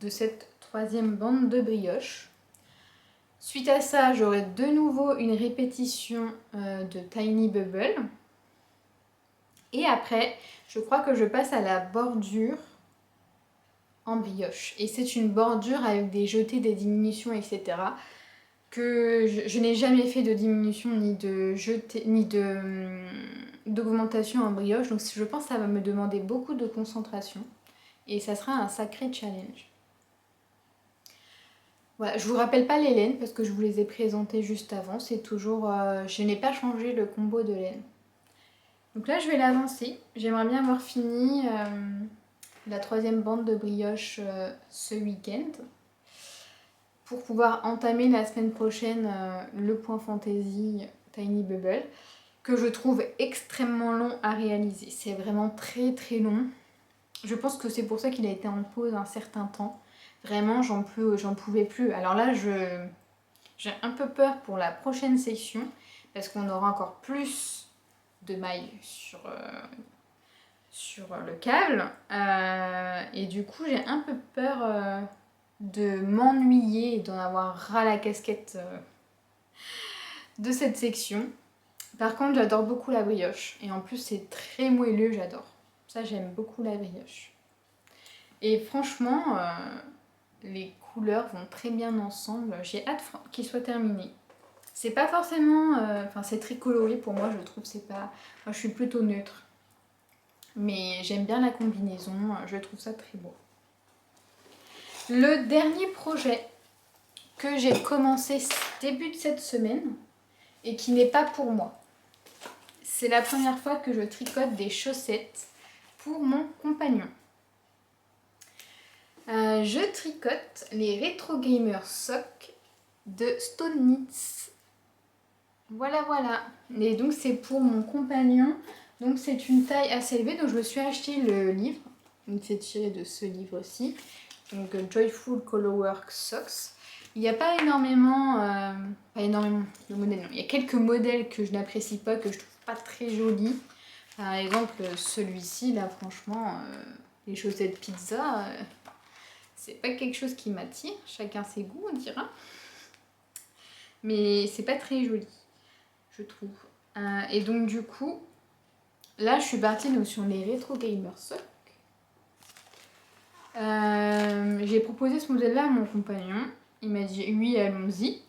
de cette troisième bande de brioche. Suite à ça, j'aurai de nouveau une répétition de Tiny Bubble. Et après, je crois que je passe à la bordure en brioche. Et c'est une bordure avec des jetés, des diminutions, etc. Que je n'ai jamais fait de diminution ni de jeté, ni d'augmentation en brioche. Donc je pense que ça va me demander beaucoup de concentration. Et ça sera un sacré challenge. Voilà, je vous rappelle pas les laines parce que je vous les ai présentées juste avant. C'est toujours... je n'ai pas changé le combo de laine. Donc là, je vais l'avancer. J'aimerais bien avoir fini la troisième bande de brioche ce week-end. Pour pouvoir entamer la semaine prochaine le point fantaisie Tiny Bubble. Que je trouve extrêmement long à réaliser. C'est vraiment très très long. Je pense que c'est pour ça qu'il a été en pause un certain temps. Vraiment, j'en pouvais plus. Alors là, j'ai un peu peur pour la prochaine section parce qu'on aura encore plus de mailles sur le câble. Et du coup, j'ai un peu peur de m'ennuyer et d'en avoir ras la casquette de cette section. Par contre, j'adore beaucoup la brioche. Et en plus, c'est très moelleux, j'adore. Ça, j'aime beaucoup la brioche. Et franchement... les couleurs vont très bien ensemble. J'ai hâte qu'il soit terminé. C'est pas forcément... Enfin, c'est très coloré pour moi, je trouve. C'est pas... Moi, je suis plutôt neutre. Mais j'aime bien la combinaison. Je trouve ça très beau. Le dernier projet que j'ai commencé début de cette semaine et qui n'est pas pour moi. C'est la première fois que je tricote des chaussettes pour mon compagnon. Je tricote les Retro Gamer Socks de Stone Knits. Voilà, voilà. Et donc c'est pour mon compagnon. Donc c'est une taille assez élevée. Donc je me suis acheté le livre. Donc c'est tiré de ce livre-ci. Donc Joyful Colorwork Socks. Il n'y a pas énormément... pas énormément de modèles. Non. Il y a quelques modèles que je n'apprécie pas, que je trouve pas très jolis. Par exemple celui-ci, là franchement, les chaussettes pizza... c'est pas quelque chose qui m'attire, chacun ses goûts on dira. Mais c'est pas très joli, je trouve. Et donc du coup, là je suis partie donc, sur les Retro Gamer Socks. J'ai proposé ce modèle là à mon compagnon. Il m'a dit oui, allons-y.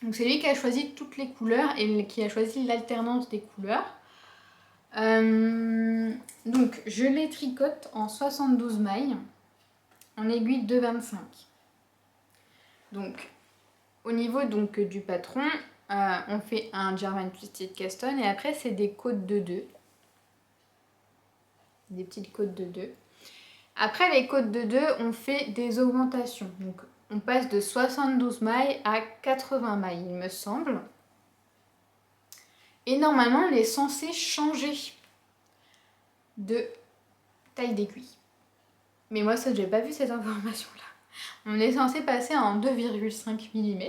Donc c'est lui qui a choisi toutes les couleurs et qui a choisi l'alternance des couleurs. Donc je les tricote en 72 mailles en aiguille de 25. Donc au niveau donc, du patron, on fait un German Twisted Caston et après c'est des côtes de 2. Des petites côtes de 2. Après les côtes de 2, on fait des augmentations. Donc on passe de 72 mailles à 80 mailles, il me semble. Et normalement, on est censé changer de taille d'aiguille. Mais moi, ça, j'ai pas vu cette information-là. On est censé passer en 2,5 mm.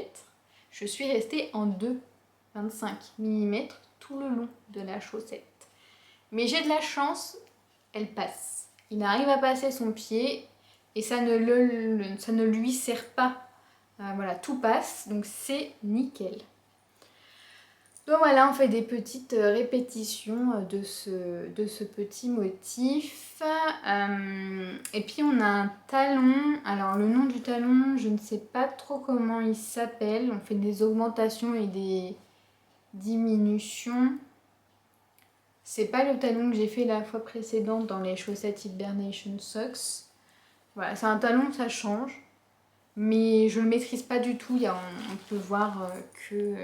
Je suis restée en 2,25 mm tout le long de la chaussette. Mais j'ai de la chance, elle passe. Il arrive à passer son pied et ça ne lui sert pas. Voilà, tout passe, donc c'est nickel. Donc voilà, on fait des petites répétitions de ce petit motif. Et puis on a un talon. Alors le nom du talon, je ne sais pas trop comment il s'appelle. On fait des augmentations et des diminutions. C'est pas le talon que j'ai fait la fois précédente dans les chaussettes Hibernation Socks. Voilà, c'est un talon, ça change. Mais je ne le maîtrise pas du tout. On peut voir que...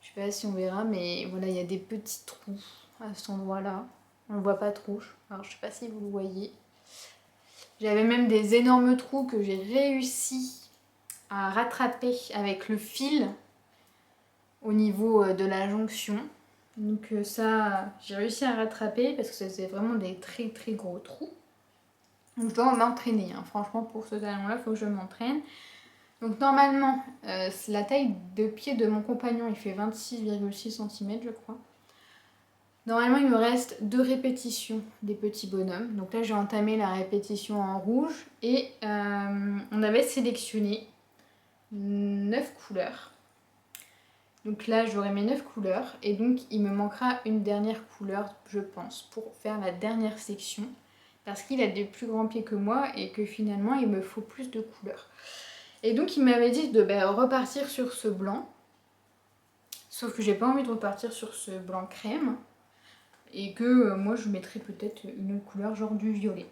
je sais pas si on verra, mais voilà, il y a des petits trous à cet endroit-là. On le voit pas trop. Alors, je sais pas si vous le voyez. J'avais même des énormes trous que j'ai réussi à rattraper avec le fil au niveau de la jonction. Donc ça, j'ai réussi à rattraper parce que ça faisait vraiment des très très gros trous. Donc je dois m'entraîner, hein. Franchement pour ce talon-là, il faut que je m'entraîne. Donc normalement, la taille de pied de mon compagnon, il fait 26,6 cm je crois. Normalement, il me reste 2 répétitions des petits bonhommes. Donc là, j'ai entamé la répétition en rouge et on avait sélectionné 9 couleurs. Donc là, j'aurai mes 9 couleurs et donc il me manquera une dernière couleur, je pense, pour faire la dernière section. Parce qu'il a des plus grands pieds que moi et que finalement, il me faut plus de couleurs. Et donc, il m'avait dit de repartir sur ce blanc. Sauf que j'ai pas envie de repartir sur ce blanc crème. Et que moi, je mettrai peut-être une autre couleur, genre du violet.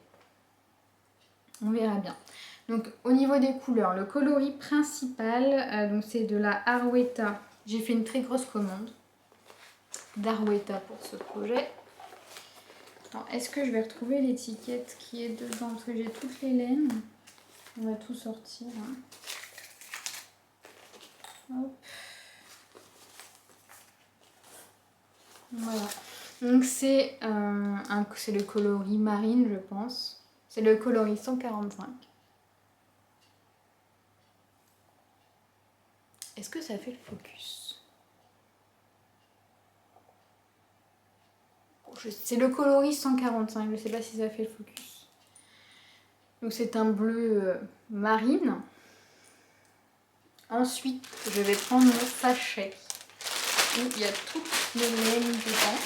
On verra bien. Donc, au niveau des couleurs, le coloris principal, donc c'est de la Arwetta. J'ai fait une très grosse commande d'Arwetta pour ce projet. Est-ce que je vais retrouver l'étiquette qui est dedans? Parce que j'ai toutes les laines. On va tout sortir. Hein. Hop. Voilà. Donc c'est le coloris marine, je pense. C'est le coloris 145. Est-ce que ça fait le focus? C'est le coloris 145, je ne sais pas si ça fait le focus. Donc c'est un bleu marine. Ensuite, je vais prendre mon sachet où il y a toutes mes laines dedans.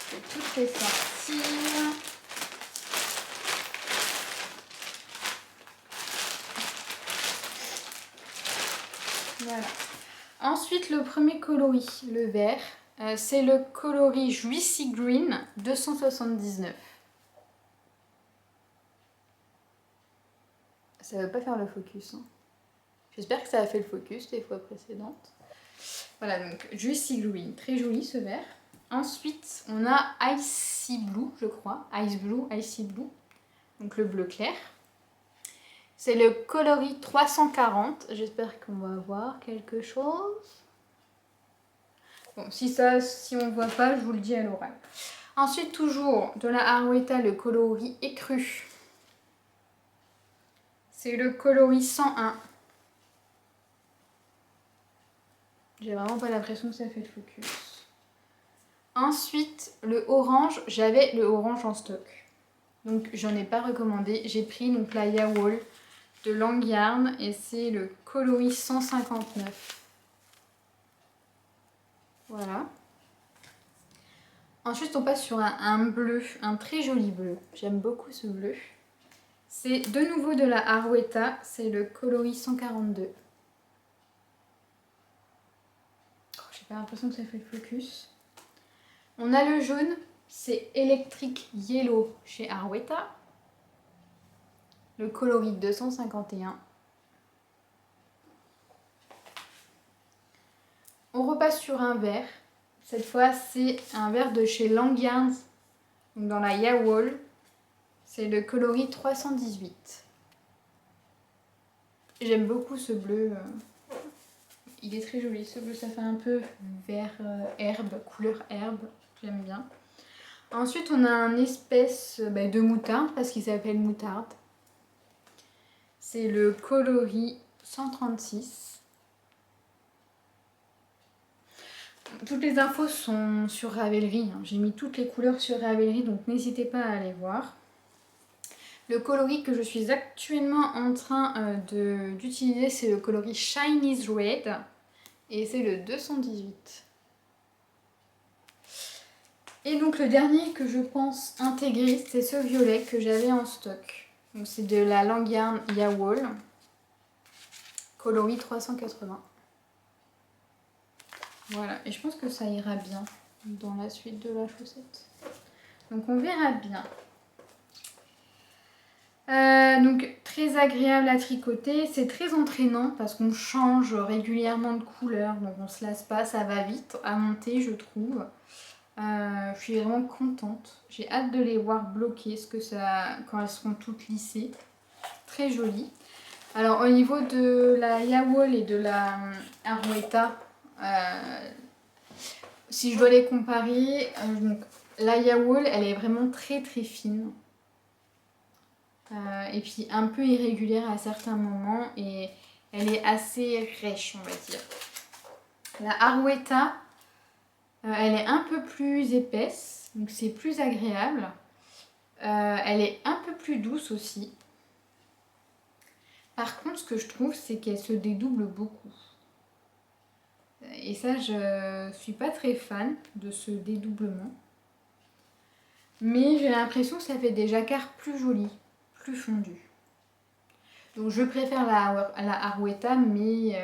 Je vais toutes les sortir. Voilà. Ensuite, le premier coloris, le vert, c'est le coloris Juicy Green 279. Ça ne veut pas faire le focus. Hein. J'espère que ça a fait le focus des fois précédentes. Voilà, donc Juicy Green, très joli ce vert. Ensuite, on a Icy Blue, je crois. Icy Blue, donc le bleu clair. C'est le coloris 340. J'espère qu'on va voir quelque chose. Bon, si on ne voit pas, je vous le dis à l'oral. Ensuite, toujours de la Arwetta, le coloris écru. C'est le coloris 101. J'ai vraiment pas l'impression que ça fait le focus. Ensuite, le orange. J'avais le orange en stock. Donc, j'en ai pas recommandé. J'ai pris donc la Yawol de Langyarn et c'est le coloris 159. Voilà. Ensuite, on passe sur un bleu, un très joli bleu. J'aime beaucoup ce bleu. C'est de nouveau de la Arwetta, c'est le coloris 142. Oh, j'ai pas l'impression que ça fait le focus. On a le jaune, c'est Electric Yellow chez Arwetta. Le coloris 251. On repasse sur un vert. Cette fois, c'est un vert de chez Langyarn, donc dans la Yawol. C'est le coloris 318. J'aime beaucoup ce bleu. Il est très joli. Ce bleu, ça fait un peu vert herbe, couleur herbe. J'aime bien. Ensuite, on a un espèce de moutarde, parce qu'il s'appelle moutarde. C'est le coloris 136. Toutes les infos sont sur Ravelry. Hein. J'ai mis toutes les couleurs sur Ravelry, donc n'hésitez pas à aller voir. Le coloris que je suis actuellement en train d'utiliser, c'est le coloris Chinese Red. Et c'est le 218. Et donc le dernier que je pense intégrer, c'est ce violet que j'avais en stock. Donc c'est de la Langyarn Yawol. Coloris 380. Voilà, et je pense que ça ira bien dans la suite de la chaussette. Donc on verra bien. Donc très agréable à tricoter, c'est très entraînant parce qu'on change régulièrement de couleur, donc on se lasse pas, ça va vite à monter je trouve. Je suis vraiment contente, j'ai hâte de les voir bloquer quand elles seront toutes lissées. Très joli. Alors au niveau de la Yawol et de la Arwetta, si je dois les comparer, donc, l'Aya Wool, elle est vraiment très très fine. Et puis un peu irrégulière à certains moments et elle est assez rêche, on va dire. La Harwetta, elle est un peu plus épaisse, donc c'est plus agréable. Elle est un peu plus douce aussi. Par contre, ce que je trouve, c'est qu'elle se dédouble beaucoup. Et ça, je suis pas très fan de ce dédoublement. Mais j'ai l'impression que ça fait des jacquards plus jolis, plus fondus. Donc je préfère la Harwetta, mais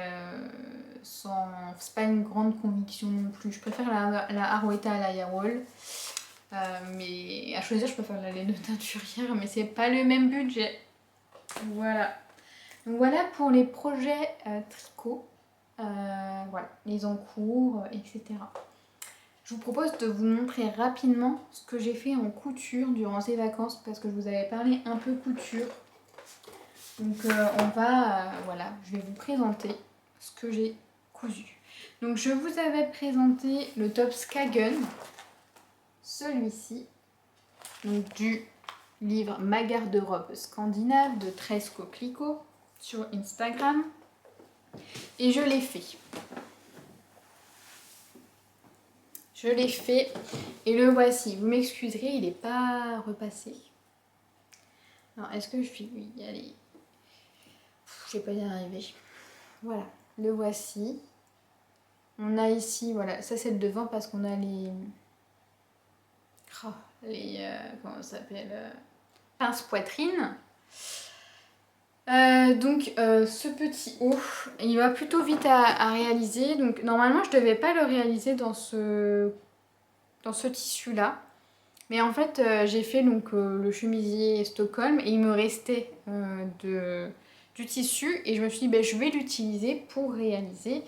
sans... c'est pas une grande conviction non plus. Je préfère la Harwetta à la Yarwol. Mais à choisir, je préfère la laine teinturière, mais c'est pas le même budget. Voilà. Donc voilà pour les projets tricot. Voilà, les encours, etc. Je vous propose de vous montrer rapidement ce que j'ai fait en couture durant ces vacances parce que je vous avais parlé un peu couture. Donc voilà, je vais vous présenter ce que j'ai cousu. Donc je vous avais présenté le top Skagen, celui-ci, donc du livre Ma garde-robe scandinave de Tresco Clicquot sur Instagram. Et je l'ai fait. Je l'ai fait et le voici. Vous m'excuserez, il n'est pas repassé. Alors, est-ce que je suis... Oui, allez. Je vais pas y arriver. Voilà, le voici. On a ici, voilà, ça c'est le devant parce qu'on a les... comment ça s'appelle pince poitrine. Ce petit haut, il va plutôt vite à réaliser. Donc normalement je devais pas le réaliser dans ce tissu là. Mais en fait j'ai fait donc le chemisier Stockholm et il me restait du tissu et je me suis dit ben, je vais l'utiliser pour réaliser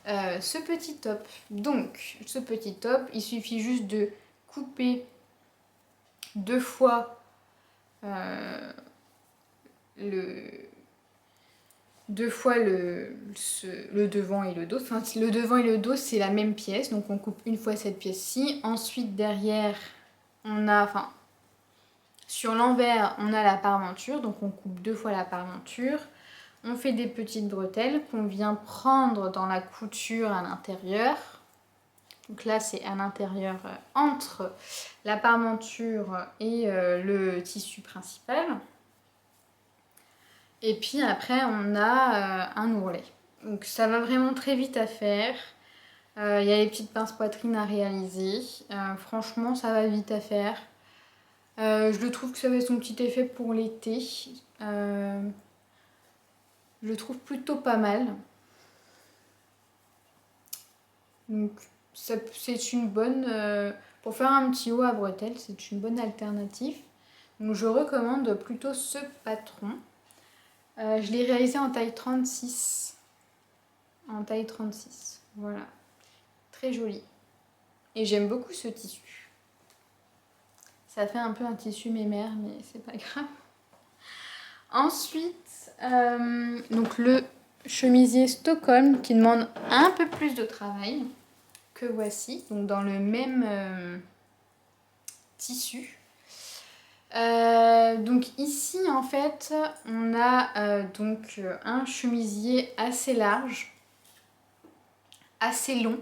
ce petit top. Donc ce petit top, il suffit juste de couper 2 fois le devant et le dos. Enfin, le devant et le dos, c'est la même pièce. Donc, on coupe une fois cette pièce-ci. Ensuite, derrière, on a... Enfin, sur l'envers, on a la parmenture. Donc, on coupe 2 fois la parmenture. On fait des petites bretelles qu'on vient prendre dans la couture à l'intérieur. Donc là, c'est à l'intérieur entre la parmenture et le tissu principal. Et puis après, on a un ourlet. Donc ça va vraiment très vite à faire. Il y a les petites pinces poitrine à réaliser. Franchement, ça va vite à faire. Je trouve que ça va être son petit effet pour l'été. Je le trouve plutôt pas mal. Donc c'est une bonne... pour faire un petit haut à bretelles, c'est une bonne alternative. Donc je recommande plutôt ce patron. Je l'ai réalisé en taille 36. En taille 36. Voilà. Très joli. Et j'aime beaucoup ce tissu. Ça fait un peu un tissu mémère, mais c'est pas grave. Ensuite, donc le chemisier Stockholm qui demande un peu plus de travail que voici. Donc dans le même tissu. Donc ici en fait on a donc un chemisier assez large, assez long.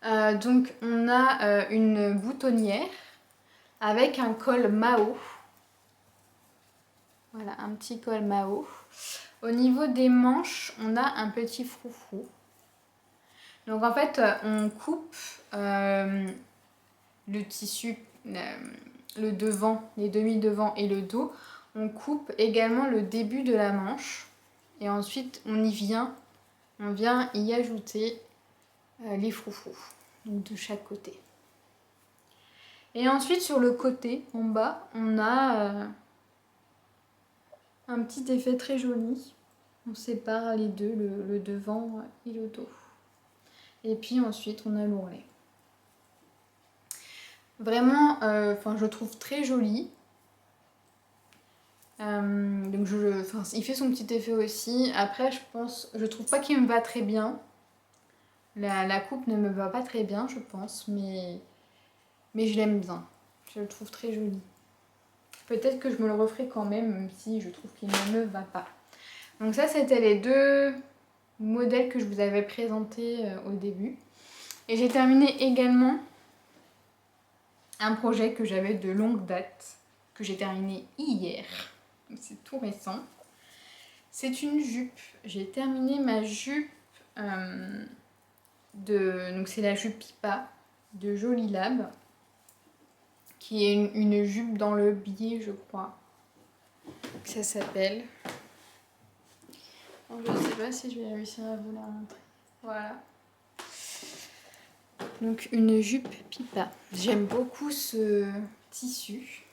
Donc on a une boutonnière avec un col Mao. Voilà, un petit col Mao. Au niveau des manches, on a un petit froufrou. Donc en fait on coupe le tissu, le devant, les demi-devants et le dos. On coupe également le début de la manche. Et ensuite on vient y ajouter les froufrous, donc de chaque côté. Et ensuite sur le côté, en bas, on a un petit effet très joli. On sépare les deux, le devant et le dos. Et puis ensuite on a l'ourlet. Vraiment, je le trouve très joli. Donc il fait son petit effet aussi. Après je trouve pas qu'il me va très bien. La coupe ne me va pas très bien je pense, mais mais je l'aime bien. Je le trouve très joli. Peut-être que je me le referai quand même si je trouve qu'il ne me va pas. Donc ça, c'était les deux modèles que je vous avais présentés au début. Et j'ai terminé également un projet que j'avais de longue date, que j'ai terminé hier. C'est tout récent. C'est une jupe. J'ai terminé ma jupe donc c'est la jupe Pipa de Jolie Lab, qui est une jupe dans le biais, je crois. Ça s'appelle. Je ne sais pas si je vais réussir à vous la montrer. Voilà. Donc une jupe Pipa. J'aime beaucoup ce tissu.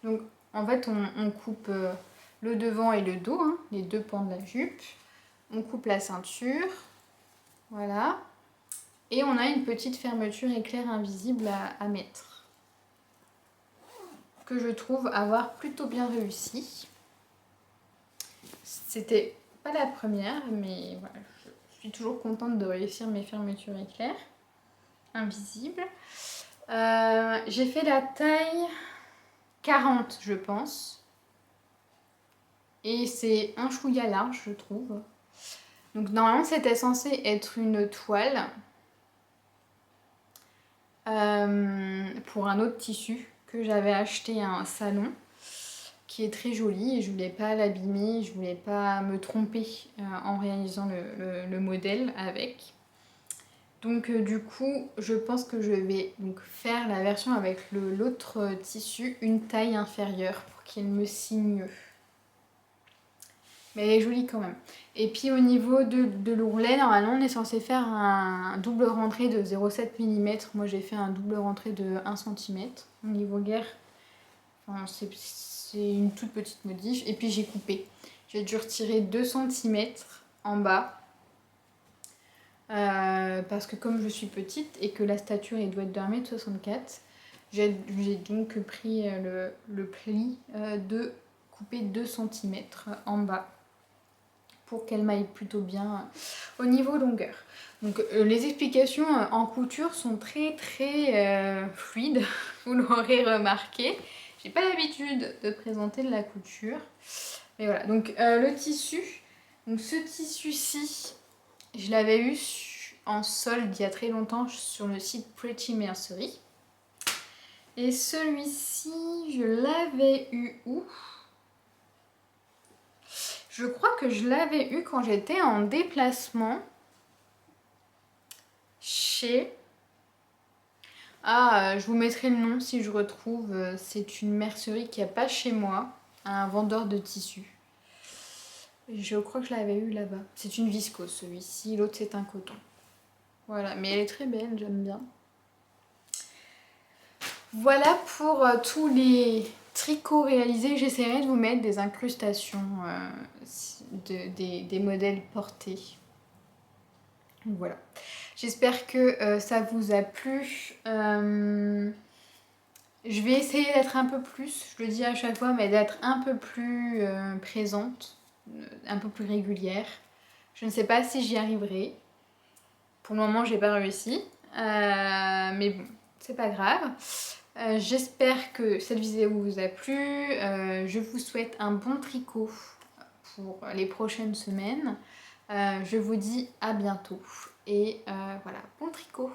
Donc en fait on coupe le devant et le dos, hein, les deux pans de la jupe. On coupe la ceinture. Voilà. Et on a une petite fermeture éclair invisible à mettre. Que je trouve avoir plutôt bien réussi. C'était pas la première, mais voilà, je suis toujours contente de réussir mes fermetures éclair invisibles. J'ai fait la taille 40, je pense. Et c'est un chouïa large, je trouve. Donc normalement, c'était censé être une toile pour un autre tissu que j'avais acheté à un salon, qui est très joli, et je voulais pas l'abîmer, je voulais pas me tromper en réalisant le modèle avec. Donc du coup, je pense que je vais donc faire la version avec l'autre tissu, une taille inférieure, pour qu'il me signe mieux. Mais elle est jolie quand même. Et puis au niveau de l'ourlet, normalement on est censé faire un double rentré de 0,7 mm. Moi j'ai fait un double rentré de 1 cm. Au niveau guerre, enfin, c'est une toute petite modif. Et puis j'ai coupé. J'ai dû retirer 2 cm en bas. Parce que comme je suis petite et que la stature elle doit être de 1,64 m, j'ai donc pris le pli de couper 2 cm en bas, pour qu'elle m'aille plutôt bien au niveau longueur. Donc les explications en couture sont très fluides, vous l'aurez remarqué. J'ai pas l'habitude de présenter de la couture. Mais voilà, donc le tissu, donc ce tissu-ci, je l'avais eu en solde il y a très longtemps sur le site Pretty Mercery. Et celui-ci, je l'avais eu où ? Je crois que je l'avais eu quand j'étais en déplacement chez... Ah, je vous mettrai le nom si je retrouve. C'est une mercerie qui n'y a pas chez moi, un vendeur de tissus. Je crois que je l'avais eu là-bas. C'est une viscose celui-ci, l'autre c'est un coton. Voilà, mais elle est très belle, j'aime bien. Voilà pour tous les tricots réalisés. J'essaierai de vous mettre des incrustations des modèles portés. Donc voilà. J'espère que ça vous a plu. Je vais essayer d'être un peu plus, je le dis à chaque fois, mais d'être un peu plus présente, un peu plus régulière. Je ne sais pas si j'y arriverai. Pour le moment, j'ai pas réussi. Mais bon, c'est pas grave. J'espère que cette vidéo vous a plu. Je vous souhaite un bon tricot pour les prochaines semaines. Je vous dis à bientôt. Et voilà, bon tricot!